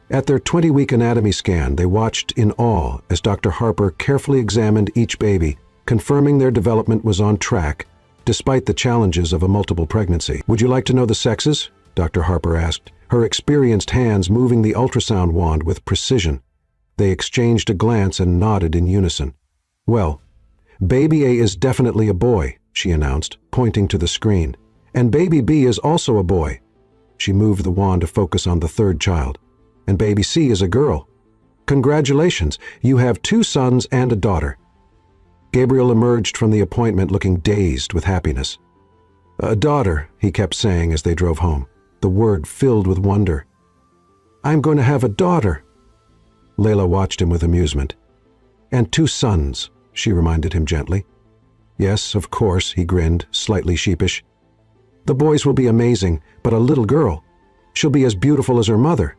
At their 20-week anatomy scan, they watched in awe as Dr. Harper carefully examined each baby, confirming their development was on track, despite the challenges of a multiple pregnancy. "Would you like to know the sexes?" Dr. Harper asked, her experienced hands moving the ultrasound wand with precision. They exchanged a glance and nodded in unison. "Well, Baby A is definitely a boy," she announced, pointing to the screen. "And Baby B is also a boy." She moved the wand to focus on the 3rd child. "And Baby C is a girl. Congratulations, you have 2 sons and a daughter." Gabriel emerged from the appointment looking dazed with happiness. "A daughter," he kept saying as they drove home, the word filled with wonder. "I'm going to have a daughter." Layla watched him with amusement. "And 2 sons," she reminded him gently. "Yes, of course," he grinned, slightly sheepish. "The boys will be amazing, but a little girl. She'll be as beautiful as her mother."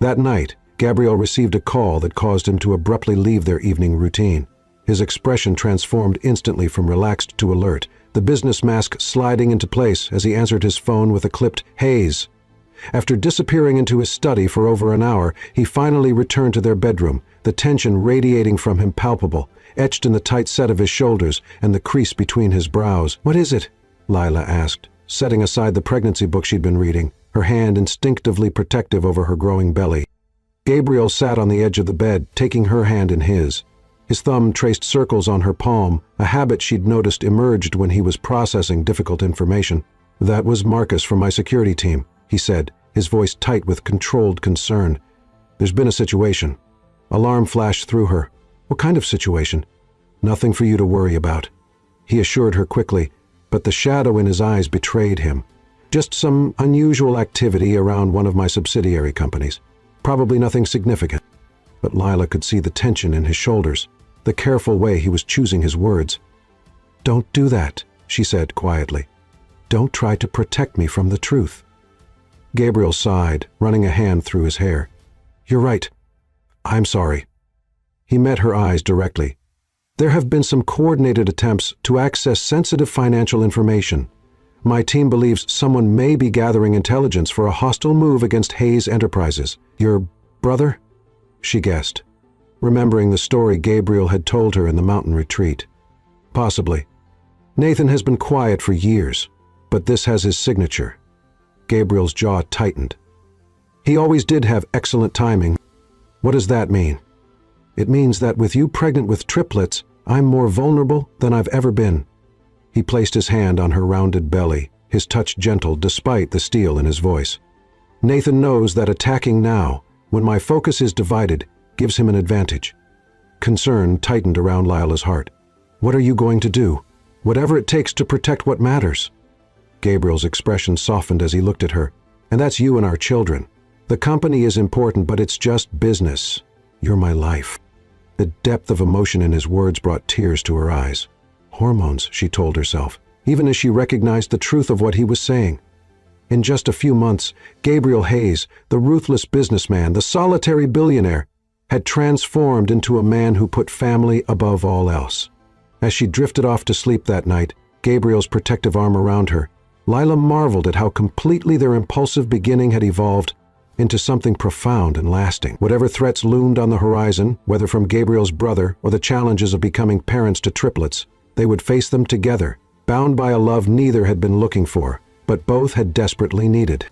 That night, Gabriel received a call that caused him to abruptly leave their evening routine. His expression transformed instantly from relaxed to alert, the business mask sliding into place as he answered his phone with a clipped "Hayes." After disappearing into his study for over an hour, he finally returned to their bedroom, the tension radiating from him palpable, etched in the tight set of his shoulders and the crease between his brows. "What is it?" Lila asked, setting aside the pregnancy book she'd been reading, her hand instinctively protective over her growing belly. Gabriel sat on the edge of the bed, taking her hand in his. His thumb traced circles on her palm, a habit she'd noticed emerged when he was processing difficult information. "That was Marcus from my security team," he said, his voice tight with controlled concern. "There's been a situation." Alarm flashed through her. "What kind of situation?" "Nothing for you to worry about," he assured her quickly, but the shadow in his eyes betrayed him. "Just some unusual activity around one of my subsidiary companies. Probably nothing significant." But Lila could see the tension in his shoulders, the careful way he was choosing his words. "Don't do that," she said quietly. "Don't try to protect me from the truth." Gabriel sighed, running a hand through his hair. "You're right. I'm sorry." He met her eyes directly. "There have been some coordinated attempts to access sensitive financial information. My team believes someone may be gathering intelligence for a hostile move against Hayes Enterprises. Your brother?" she guessed, remembering the story Gabriel had told her in the mountain retreat. "Possibly. Nathan has been quiet for years, but this has his signature." Gabriel's jaw tightened. "He always did have excellent timing." "What does that mean?" "It means that with you pregnant with triplets, I'm more vulnerable than I've ever been." He placed his hand on her rounded belly, his touch gentle despite the steel in his voice. "Nathan knows that attacking now, when my focus is divided, gives him an advantage." Concern tightened around Lila's heart. "What are you going to do?" "Whatever it takes to protect what matters." Gabriel's expression softened as he looked at her. "And that's you and our children. The company is important, but it's just business. You're my life." The depth of emotion in his words brought tears to her eyes. Hormones, she told herself, even as she recognized the truth of what he was saying. In just a few months, Gabriel Hayes, the ruthless businessman, the solitary billionaire, had transformed into a man who put family above all else. As she drifted off to sleep that night, Gabriel's protective arm around her, Lila marveled at how completely their impulsive beginning had evolved into something profound and lasting. Whatever threats loomed on the horizon, whether from Gabriel's brother or the challenges of becoming parents to triplets, they would face them together, bound by a love neither had been looking for, but both had desperately needed.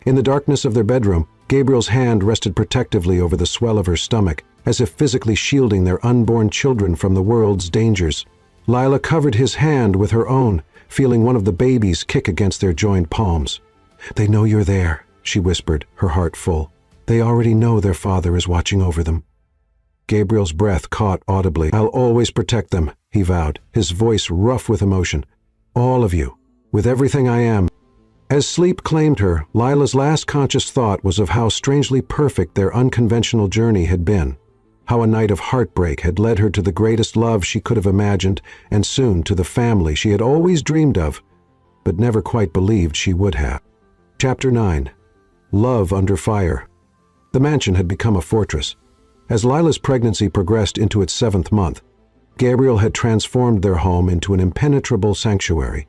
In the darkness of their bedroom, Gabriel's hand rested protectively over the swell of her stomach, as if physically shielding their unborn children from the world's dangers. Lila covered his hand with her own, feeling one of the babies kick against their joined palms. "They know you're there," she whispered, her heart full. "They already know their father is watching over them." Gabriel's breath caught audibly. "I'll always protect them," he vowed, his voice rough with emotion. "All of you, with everything I am." As sleep claimed her, Lila's last conscious thought was of how strangely perfect their unconventional journey had been, how a night of heartbreak had led her to the greatest love she could have imagined, and soon to the family she had always dreamed of, but never quite believed she would have. Chapter 9. Love Under Fire. The mansion had become a fortress. As Lila's pregnancy progressed into its 7th month, Gabriel had transformed their home into an impenetrable sanctuary.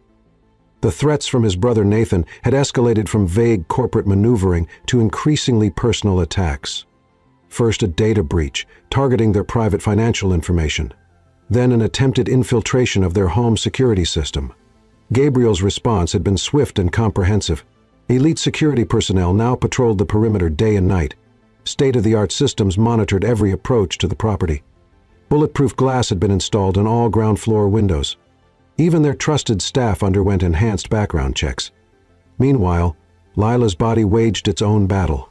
The threats from his brother Nathan had escalated from vague corporate maneuvering to increasingly personal attacks. First a data breach, targeting their private financial information. Then an attempted infiltration of their home security system. Gabriel's response had been swift and comprehensive. Elite security personnel now patrolled the perimeter day and night. State-of-the-art systems monitored every approach to the property. Bulletproof glass had been installed on all ground-floor windows. Even their trusted staff underwent enhanced background checks. Meanwhile, Lila's body waged its own battle.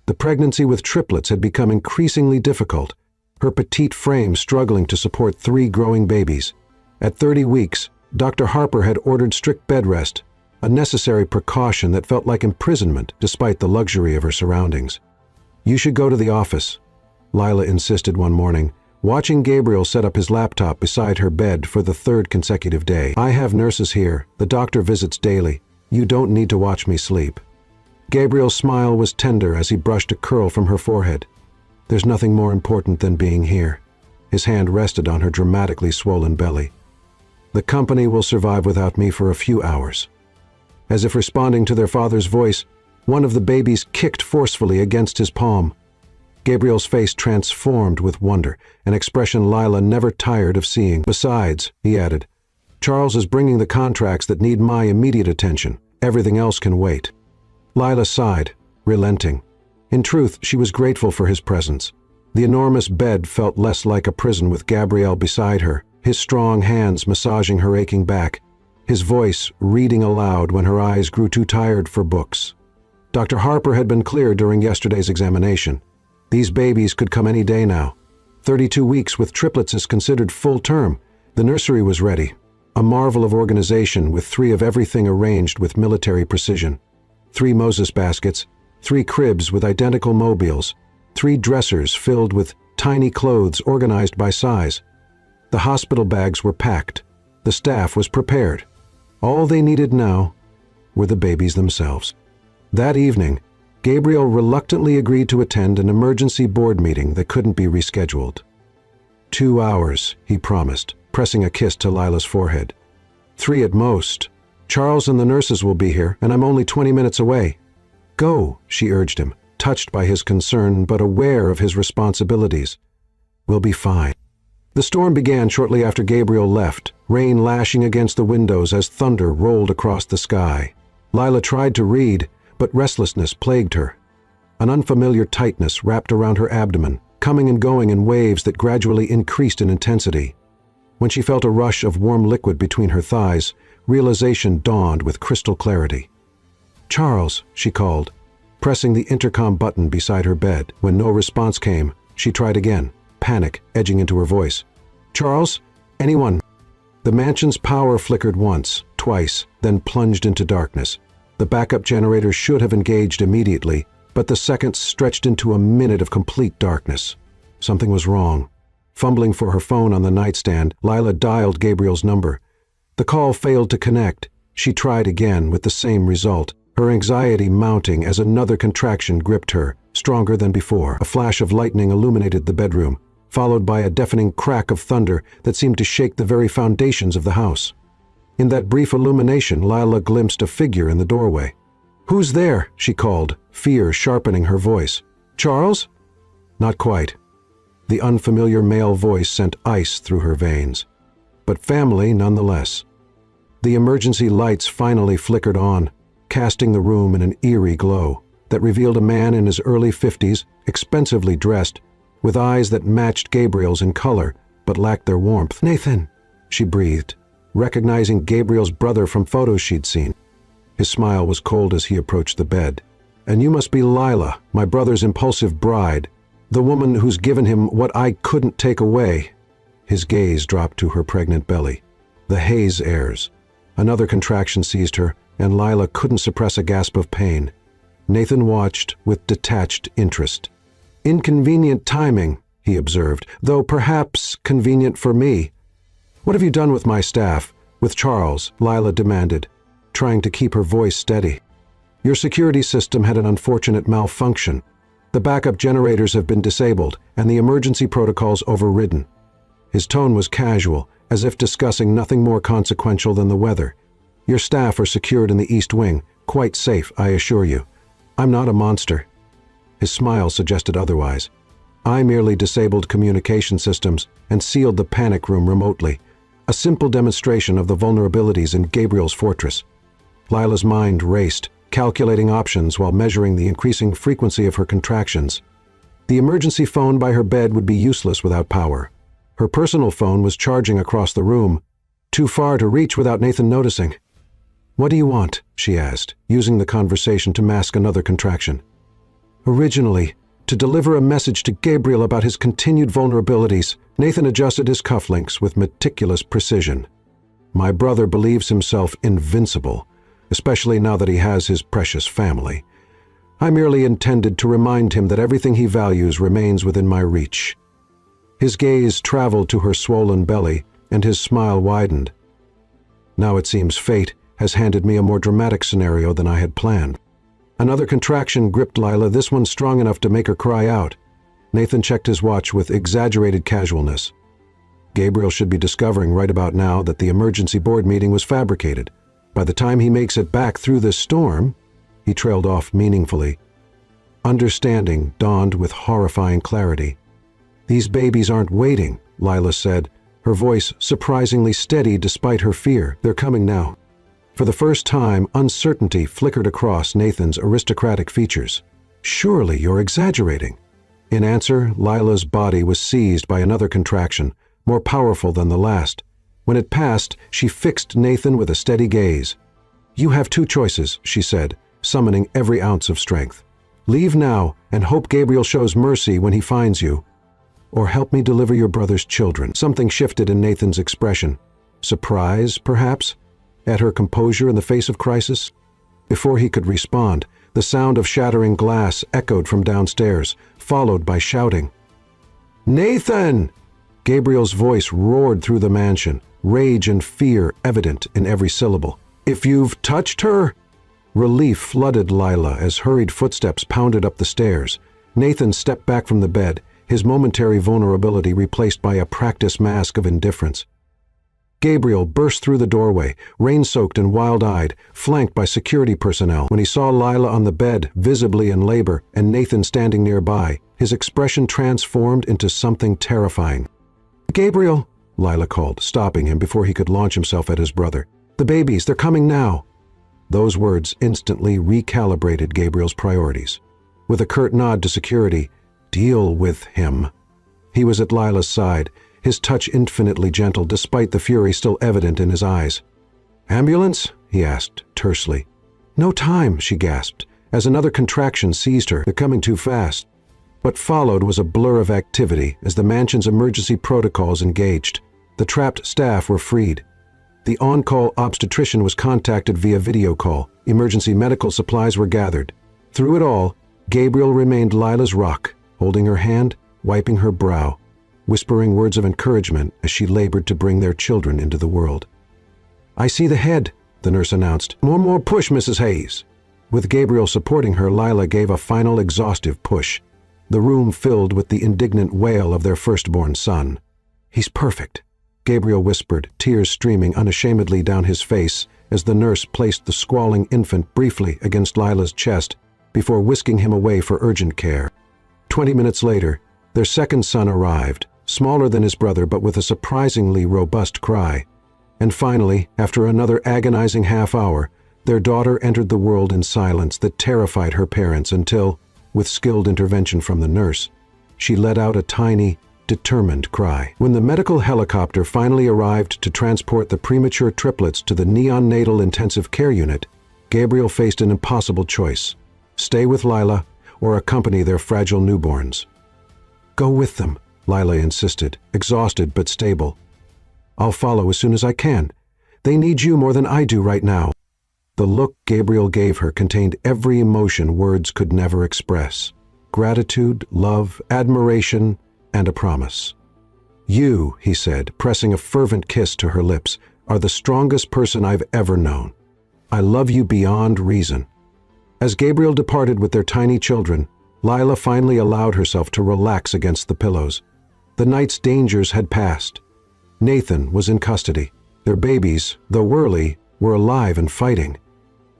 The pregnancy with triplets had become increasingly difficult, her petite frame struggling to support 3 growing babies. At 30 weeks, Dr. Harper had ordered strict bed rest, a necessary precaution that felt like imprisonment despite the luxury of her surroundings. "You should go to the office," Lila insisted one morning, watching Gabriel set up his laptop beside her bed for the 3rd consecutive day. "I have nurses here. The doctor visits daily. You don't need to watch me sleep." Gabriel's smile was tender as he brushed a curl from her forehead. "There's nothing more important than being here." His hand rested on her dramatically swollen belly. "The company will survive without me for a few hours." As if responding to their father's voice, one of the babies kicked forcefully against his palm. Gabriel's face transformed with wonder, an expression Lila never tired of seeing. "Besides," he added, "Charles is bringing the contracts that need my immediate attention. Everything else can wait." Lila sighed, relenting. In truth, she was grateful for his presence. The enormous bed felt less like a prison with Gabriel beside her, his strong hands massaging her aching back, his voice reading aloud when her eyes grew too tired for books. Dr. Harper had been clear during yesterday's examination. These babies could come any day now. 32 weeks with triplets is considered full term. The nursery was ready, a marvel of organization with 3 of everything arranged with military precision. 3 Moses baskets, 3 cribs with identical mobiles, 3 dressers filled with tiny clothes organized by size. The hospital bags were packed. The staff was prepared. All they needed now were the babies themselves. That evening, Gabriel reluctantly agreed to attend an emergency board meeting that couldn't be rescheduled. 2 hours, he promised, pressing a kiss to Lila's forehead. 3 at most. Charles and the nurses will be here, and I'm only 20 minutes away. "Go," she urged him, touched by his concern but aware of his responsibilities. "We'll be fine." The storm began shortly after Gabriel left, rain lashing against the windows as thunder rolled across the sky. Lila tried to read, but restlessness plagued her. An unfamiliar tightness wrapped around her abdomen, coming and going in waves that gradually increased in intensity. When she felt a rush of warm liquid between her thighs, realization dawned with crystal clarity. "Charles," she called, pressing the intercom button beside her bed. When no response came, she tried again, panic edging into her voice. "Charles? Anyone?" The mansion's power flickered once, twice, then plunged into darkness. The backup generator should have engaged immediately, but the seconds stretched into a minute of complete darkness. Something was wrong. Fumbling for her phone on the nightstand, Lila dialed Gabriel's number. The call failed to connect. She tried again with the same result, her anxiety mounting as another contraction gripped her, stronger than before. A flash of lightning illuminated the bedroom, followed by a deafening crack of thunder that seemed to shake the very foundations of the house. In that brief illumination, Lila glimpsed a figure in the doorway. "Who's there?" she called, fear sharpening her voice. "Charles?" Not quite. The unfamiliar male voice sent ice through her veins. But family nonetheless. The emergency lights finally flickered on, casting the room in an eerie glow that revealed a man in his early 50s, expensively dressed, with eyes that matched Gabriel's in color but lacked their warmth. "Nathan," she breathed, recognizing Gabriel's brother from photos she'd seen. His smile was cold as he approached the bed. "And you must be Lila, my brother's impulsive bride, the woman who's given him what I couldn't take away." His gaze dropped to her pregnant belly. The Hayes heirs. Another contraction seized her, and Lila couldn't suppress a gasp of pain. Nathan watched with detached interest. "Inconvenient timing," he observed, "though perhaps convenient for me." "What have you done with my staff? With Charles?" Lila demanded, trying to keep her voice steady. "Your security system had an unfortunate malfunction. The backup generators have been disabled, and the emergency protocols overridden." His tone was casual, as if discussing nothing more consequential than the weather. "Your staff are secured in the East Wing, quite safe, I assure you. I'm not a monster." His smile suggested otherwise. "I merely disabled communication systems and sealed the panic room remotely. A simple demonstration of the vulnerabilities in Gabriel's fortress." Lila's mind raced, calculating options while measuring the increasing frequency of her contractions. The emergency phone by her bed would be useless without power. Her personal phone was charging across the room, too far to reach without Nathan noticing. "What do you want?" she asked, using the conversation to mask another contraction. "Originally, to deliver a message to Gabriel about his continued vulnerabilities." Nathan adjusted his cufflinks with meticulous precision. "My brother believes himself invincible, especially now that he has his precious family. I merely intended to remind him that everything he values remains within my reach." His gaze traveled to her swollen belly, and his smile widened. "Now it seems fate has handed me a more dramatic scenario than I had planned." Another contraction gripped Lila, this one strong enough to make her cry out. Nathan checked his watch with exaggerated casualness. Gabriel should be discovering right about now that the emergency board meeting was fabricated. By the time he makes it back through this storm, he trailed off meaningfully. Understanding dawned with horrifying clarity. "These babies aren't waiting," Lila said, her voice surprisingly steady despite her fear. "They're coming now." For the first time, uncertainty flickered across Nathan's aristocratic features. "Surely you're exaggerating." In answer, Lila's body was seized by another contraction, more powerful than the last. When it passed, she fixed Nathan with a steady gaze. "You have two choices," she said, summoning every ounce of strength. "Leave now and hope Gabriel shows mercy when he finds you, or help me deliver your brother's children." Something shifted in Nathan's expression. Surprise, perhaps, at her composure in the face of crisis? Before he could respond, the sound of shattering glass echoed from downstairs, followed by shouting. "Nathan!" Gabriel's voice roared through the mansion, rage and fear evident in every syllable. "If you've touched her—" Relief flooded Lila as hurried footsteps pounded up the stairs. Nathan stepped back from the bed, his momentary vulnerability replaced by a practiced mask of indifference. Gabriel burst through the doorway, rain-soaked and wild-eyed, flanked by security personnel. When he saw Lila on the bed, visibly in labor, and Nathan standing nearby, his expression transformed into something terrifying. "Gabriel!" Lila called, stopping him before he could launch himself at his brother. "The babies, they're coming now!" Those words instantly recalibrated Gabriel's priorities. With a curt nod to security, "Deal with him." He was at Lila's side, his touch infinitely gentle despite the fury still evident in his eyes. "Ambulance?" he asked, tersely. "No time," she gasped, as another contraction seized her. "They're coming too fast." What followed was a blur of activity as the mansion's emergency protocols engaged. The trapped staff were freed. The on-call obstetrician was contacted via video call. Emergency medical supplies were gathered. Through it all, Gabriel remained Lila's rock, holding her hand, wiping her brow. whispering words of encouragement as she labored to bring their children into the world. "I see the head," the nurse announced. More push, Mrs. Hayes." With Gabriel supporting her, Lila gave a final exhaustive push. The room filled with the indignant wail of their firstborn son. "He's perfect," Gabriel whispered, tears streaming unashamedly down his face as the nurse placed the squalling infant briefly against Lila's chest before whisking him away for urgent care. 20 minutes later, their second son arrived, smaller than his brother but with a surprisingly robust cry. And finally, after another agonizing half-hour, their daughter entered the world in silence that terrified her parents until, with skilled intervention from the nurse, she let out a tiny, determined cry. When the medical helicopter finally arrived to transport the premature triplets to the neonatal intensive care unit, Gabriel faced an impossible choice: stay with Lila or accompany their fragile newborns. "Go with them," Lila insisted, exhausted but stable. "I'll follow as soon as I can. They need you more than I do right now." The look Gabriel gave her contained every emotion words could never express: gratitude, love, admiration, and a promise. "You," he said, pressing a fervent kiss to her lips, "are the strongest person I've ever known. I love you beyond reason." As Gabriel departed with their tiny children, Lila finally allowed herself to relax against the pillows. The night's dangers had passed. Nathan was in custody. Their babies, though early, were alive and fighting.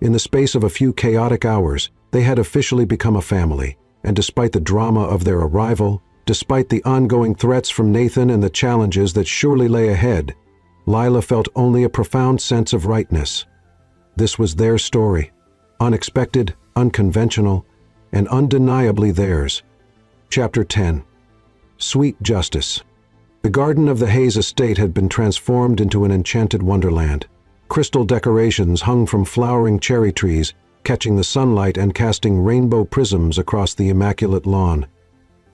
In the space of a few chaotic hours, they had officially become a family, and despite the drama of their arrival, despite the ongoing threats from Nathan and the challenges that surely lay ahead, Lila felt only a profound sense of rightness. This was their story, unexpected, unconventional, and undeniably theirs. Chapter 10. Sweet Justice. The garden of the Hayes estate had been transformed into an enchanted wonderland. Crystal decorations hung from flowering cherry trees, catching the sunlight and casting rainbow prisms across the immaculate lawn.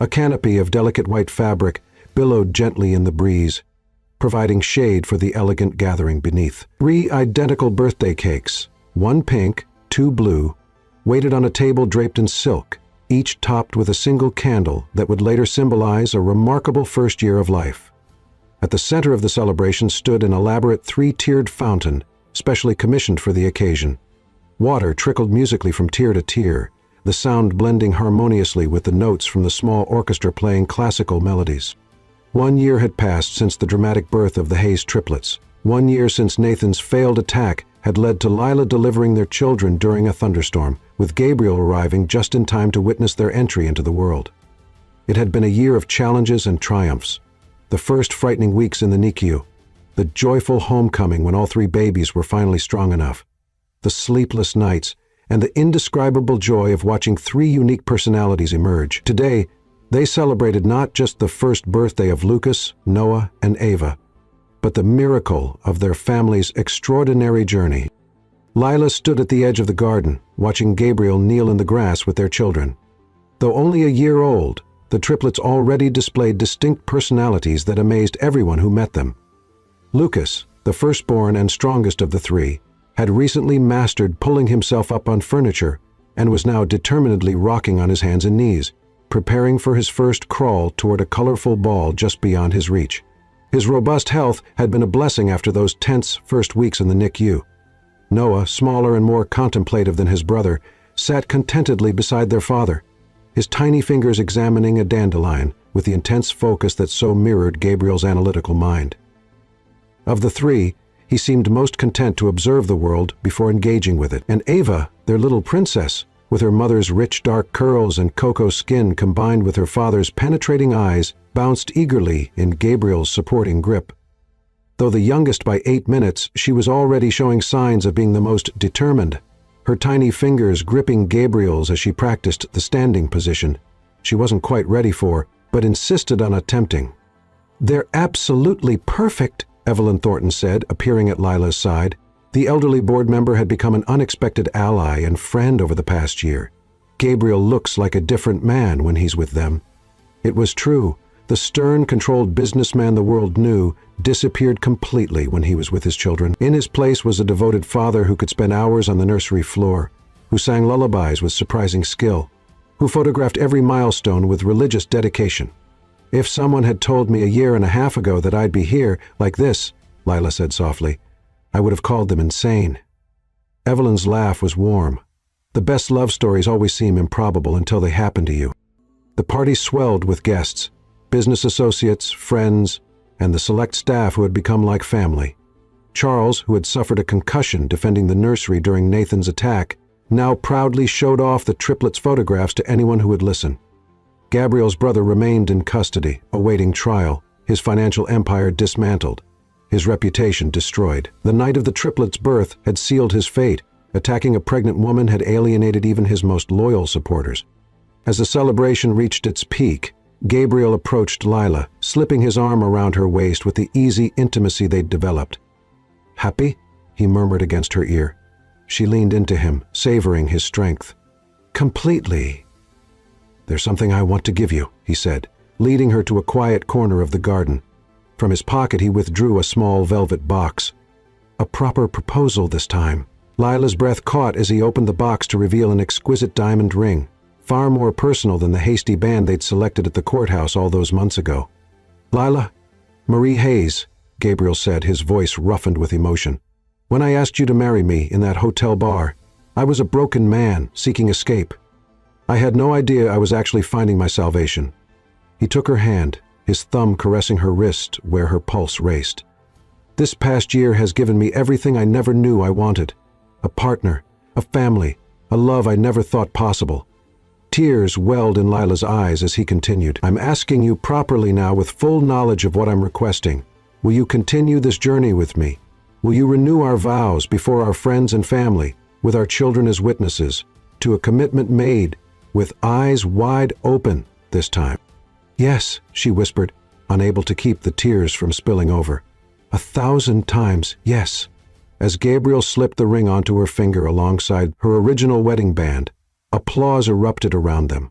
A canopy of delicate white fabric billowed gently in the breeze, providing shade for the elegant gathering beneath. 3 identical birthday cakes, 1 pink, 2 blue, waited on a table draped in silk, each topped with a single candle that would later symbolize a remarkable first year of life. At the center of the celebration stood an elaborate 3-tiered fountain, specially commissioned for the occasion. Water trickled musically from tier to tier, the sound blending harmoniously with the notes from the small orchestra playing classical melodies. 1 year had passed since the dramatic birth of the Hayes triplets. 1 year since Nathan's failed attack had led to Lila delivering their children during a thunderstorm, with Gabriel arriving just in time to witness their entry into the world. It had been a year of challenges and triumphs. The first frightening weeks in the NICU, the joyful homecoming when all 3 babies were finally strong enough, the sleepless nights, and the indescribable joy of watching 3 unique personalities emerge. Today, they celebrated not just the first birthday of Lucas, Noah, and Ava, but the miracle of their family's extraordinary journey. Lila stood at the edge of the garden, watching Gabriel kneel in the grass with their children. Though only a year old, the triplets already displayed distinct personalities that amazed everyone who met them. Lucas, the firstborn and strongest of the 3, had recently mastered pulling himself up on furniture and was now determinedly rocking on his hands and knees, preparing for his first crawl toward a colorful ball just beyond his reach. His robust health had been a blessing after those tense first weeks in the NICU. Noah, smaller and more contemplative than his brother, sat contentedly beside their father, his tiny fingers examining a dandelion with the intense focus that so mirrored Gabriel's analytical mind. Of the 3, he seemed most content to observe the world before engaging with it. And Ava, their little princess, with her mother's rich dark curls and cocoa skin combined with her father's penetrating eyes, bounced eagerly in Gabriel's supporting grip. Though the youngest by 8 minutes, she was already showing signs of being the most determined, her tiny fingers gripping Gabriel's as she practiced the standing position she wasn't quite ready for, but insisted on attempting. "They're absolutely perfect," Evelyn Thornton said, appearing at Lila's side. The elderly board member had become an unexpected ally and friend over the past year. "Gabriel looks like a different man when he's with them." It was true. The stern, controlled businessman the world knew disappeared completely when he was with his children. In his place was a devoted father who could spend hours on the nursery floor, who sang lullabies with surprising skill, who photographed every milestone with religious dedication. If someone had told me a year and a half ago that I'd be here, like this, Lila said softly, I would have called them insane. Evelyn's laugh was warm. The best love stories always seem improbable until they happen to you. The party swelled with guests, business associates, friends, and the select staff who had become like family. Charles, who had suffered a concussion defending the nursery during Nathan's attack, now proudly showed off the triplets' photographs to anyone who would listen. Gabriel's brother remained in custody, awaiting trial, his financial empire dismantled, his reputation destroyed. The night of the triplets' birth had sealed his fate. Attacking a pregnant woman had alienated even his most loyal supporters. As the celebration reached its peak, Gabriel approached Lila, slipping his arm around her waist with the easy intimacy they'd developed. "Happy?" he murmured against her ear. She leaned into him, savoring his strength. "Completely." "There's something I want to give you," he said, leading her to a quiet corner of the garden. From his pocket he withdrew a small velvet box. A proper proposal this time. Lila's breath caught as he opened the box to reveal an exquisite diamond ring, far more personal than the hasty band they'd selected at the courthouse all those months ago. "Lila, Marie Hayes," Gabriel said, his voice roughened with emotion. "When I asked you to marry me in that hotel bar, I was a broken man seeking escape. I had no idea I was actually finding my salvation." He took her hand, his thumb caressing her wrist where her pulse raced. "This past year has given me everything I never knew I wanted. A partner, a family, a love I never thought possible." Tears welled in Lila's eyes as he continued. "I'm asking you properly now with full knowledge of what I'm requesting. Will you continue this journey with me? Will you renew our vows before our friends and family, with our children as witnesses, to a commitment made with eyes wide open this time?" "Yes," she whispered, unable to keep the tears from spilling over. "1,000 times, yes." As Gabriel slipped the ring onto her finger alongside her original wedding band, applause erupted around them.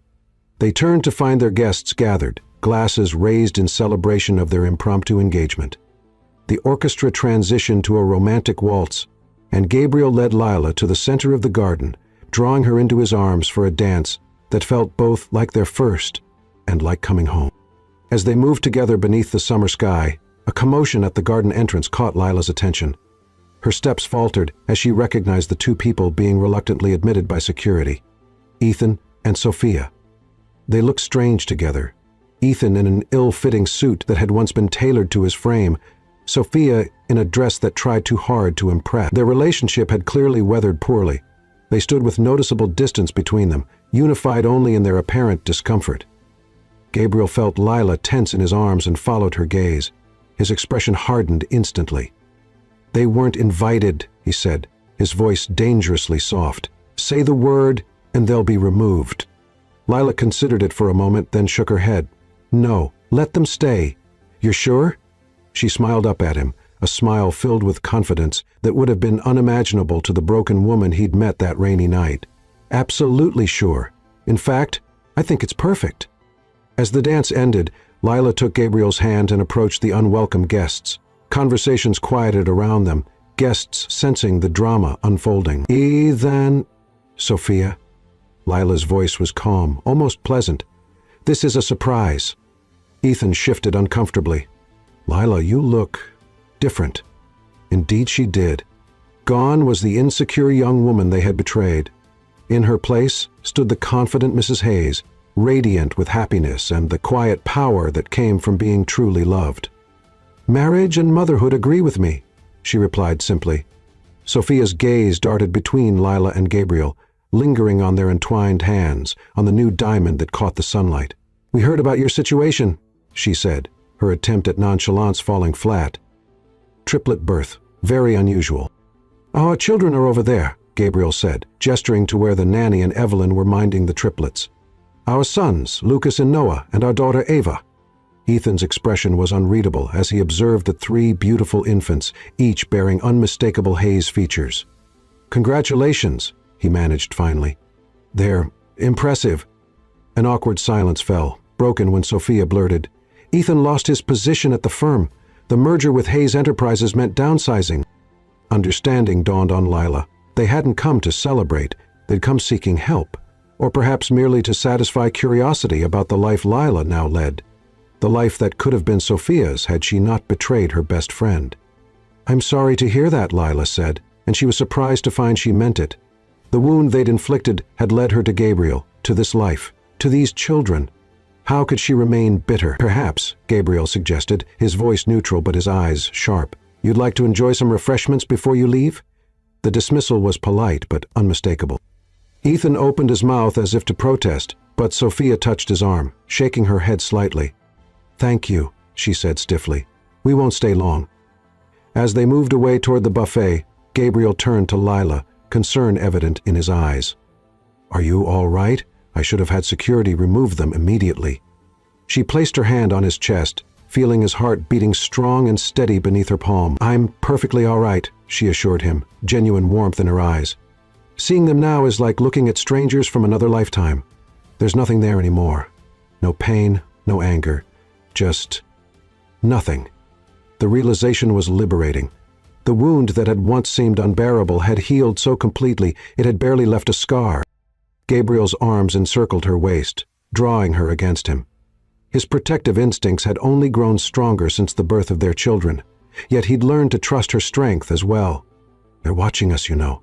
They turned to find their guests gathered, glasses raised in celebration of their impromptu engagement. The orchestra transitioned to a romantic waltz, and Gabriel led Lila to the center of the garden, drawing her into his arms for a dance that felt both like their first and like coming home. As they moved together beneath the summer sky, a commotion at the garden entrance caught Lila's attention. Her steps faltered as she recognized the two people being reluctantly admitted by security, Ethan and Sophia. They looked strange together, Ethan in an ill-fitting suit that had once been tailored to his frame, Sophia in a dress that tried too hard to impress. Their relationship had clearly weathered poorly. They stood with noticeable distance between them, unified only in their apparent discomfort. Gabriel felt Lila tense in his arms and followed her gaze. His expression hardened instantly. "They weren't invited," he said, his voice dangerously soft. "Say the word, and they'll be removed." Lila considered it for a moment, then shook her head. "No, let them stay." "You're sure?" She smiled up at him, a smile filled with confidence that would have been unimaginable to the broken woman he'd met that rainy night. "Absolutely sure. In fact, I think it's perfect." As the dance ended, Lila took Gabriel's hand and approached the unwelcome guests. Conversations quieted around them, guests sensing the drama unfolding. "Then, Sophia." Lila's voice was calm, almost pleasant. "This is a surprise." Ethan shifted uncomfortably. "Lila, you look different." Indeed she did. Gone was the insecure young woman they had betrayed. In her place stood the confident Mrs. Hayes, radiant with happiness and the quiet power that came from being truly loved. "Marriage and motherhood agree with me," she replied simply. Sophia's gaze darted between Lila and Gabriel, lingering on their entwined hands, on the new diamond that caught the sunlight. "We heard about your situation," she said, her attempt at nonchalance falling flat. "Triplet birth, very unusual." "Our children are over there," Gabriel said, gesturing to where the nanny and Evelyn were minding the triplets. "Our sons, Lucas and Noah, and our daughter Ava." Ethan's expression was unreadable as he observed the 3 beautiful infants, each bearing unmistakable Hayes features. "Congratulations," he managed finally. "They're impressive." An awkward silence fell, broken when Sophia blurted, "Ethan lost his position at the firm. The merger with Hayes Enterprises meant downsizing." Understanding dawned on Lila. They hadn't come to celebrate, they'd come seeking help, or perhaps merely to satisfy curiosity about the life Lila now led. the life that could have been Sophia's had she not betrayed her best friend. "I'm sorry to hear that," Lila said, and she was surprised to find she meant it. The wound they'd inflicted had led her to Gabriel, to this life, to these children. How could she remain bitter? "Perhaps," Gabriel suggested, his voice neutral but his eyes sharp. "You'd like to enjoy some refreshments before you leave?" The dismissal was polite but unmistakable. Ethan opened his mouth as if to protest, but Sophia touched his arm, shaking her head slightly. "Thank you," she said stiffly. "We won't stay long." As they moved away toward the buffet, Gabriel turned to Lila, concern evident in his eyes. "Are you all right? I should have had security remove them immediately." She placed her hand on his chest, feeling his heart beating strong and steady beneath her palm. "I'm perfectly all right," she assured him, genuine warmth in her eyes. "Seeing them now is like looking at strangers from another lifetime. There's nothing there anymore. No pain, no anger, just nothing." The realization was liberating. The wound that had once seemed unbearable had healed so completely it had barely left a scar. Gabriel's arms encircled her waist, drawing her against him. His protective instincts had only grown stronger since the birth of their children, yet he'd learned to trust her strength as well. "They're watching us, you know,"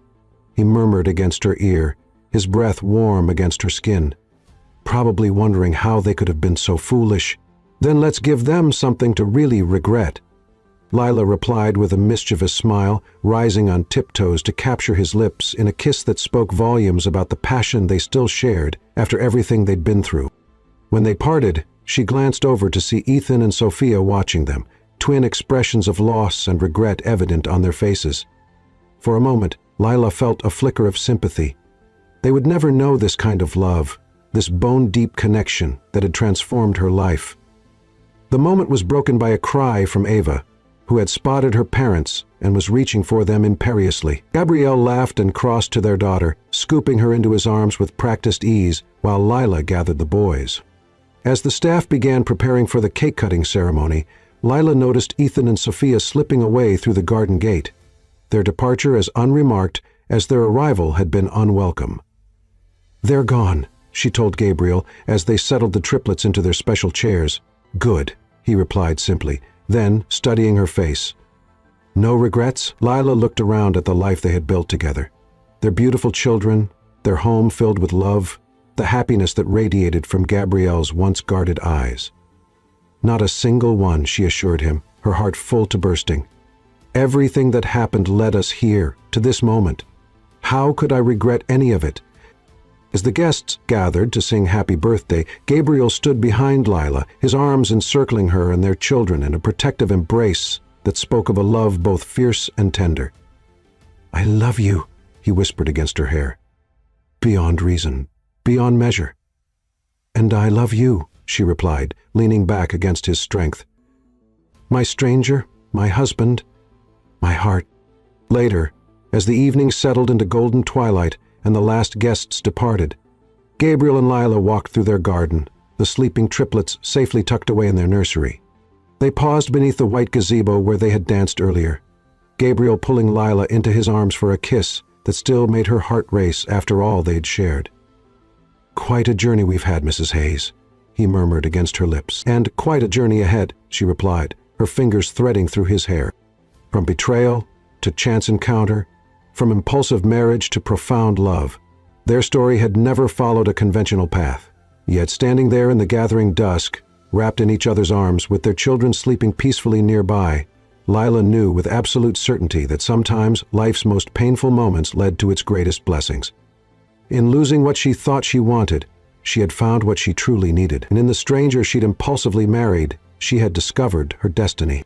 he murmured against her ear, his breath warm against her skin. "Probably wondering how they could have been so foolish. Then let's give them something to really regret." Lila replied with a mischievous smile, rising on tiptoes to capture his lips in a kiss that spoke volumes about the passion they still shared after everything they'd been through. When they parted, she glanced over to see Ethan and Sophia watching them, twin expressions of loss and regret evident on their faces. For a moment, Lila felt a flicker of sympathy. They would never know this kind of love, this bone-deep connection that had transformed her life. The moment was broken by a cry from Ava, who had spotted her parents and was reaching for them imperiously. Gabriel laughed and crossed to their daughter, scooping her into his arms with practiced ease, while Lila gathered the boys. As the staff began preparing for the cake-cutting ceremony, Lila noticed Ethan and Sophia slipping away through the garden gate, their departure as unremarked as their arrival had been unwelcome. "They're gone," she told Gabriel as they settled the triplets into their special chairs. "Good," he replied simply. Then, studying her face, "No regrets?" Lila looked around at the life they had built together. Their beautiful children, their home filled with love, the happiness that radiated from Gabrielle's once guarded eyes. "Not a single one," she assured him, her heart full to bursting. "Everything that happened led us here, to this moment. How could I regret any of it?" As the guests gathered to sing Happy Birthday, Gabriel stood behind Lila, his arms encircling her and their children in a protective embrace that spoke of a love both fierce and tender. "I love you," he whispered against her hair. "Beyond reason, beyond measure." "And I love you," she replied, leaning back against his strength. "My stranger, my husband, my heart." Later, as the evening settled into golden twilight, and the last guests departed, Gabriel and Lila walked through their garden, the sleeping triplets safely tucked away in their nursery. They paused beneath the white gazebo where they had danced earlier, Gabriel pulling Lila into his arms for a kiss that still made her heart race after all they'd shared. "Quite a journey we've had, Mrs. Hayes," he murmured against her lips. "And quite a journey ahead," she replied, her fingers threading through his hair. "From betrayal to chance encounter, from impulsive marriage to profound love. Their story had never followed a conventional path. Yet standing there in the gathering dusk, wrapped in each other's arms with their children sleeping peacefully nearby, Lila knew with absolute certainty that sometimes life's most painful moments led to its greatest blessings. In losing what she thought she wanted, she had found what she truly needed, and in the stranger she'd impulsively married, she had discovered her destiny.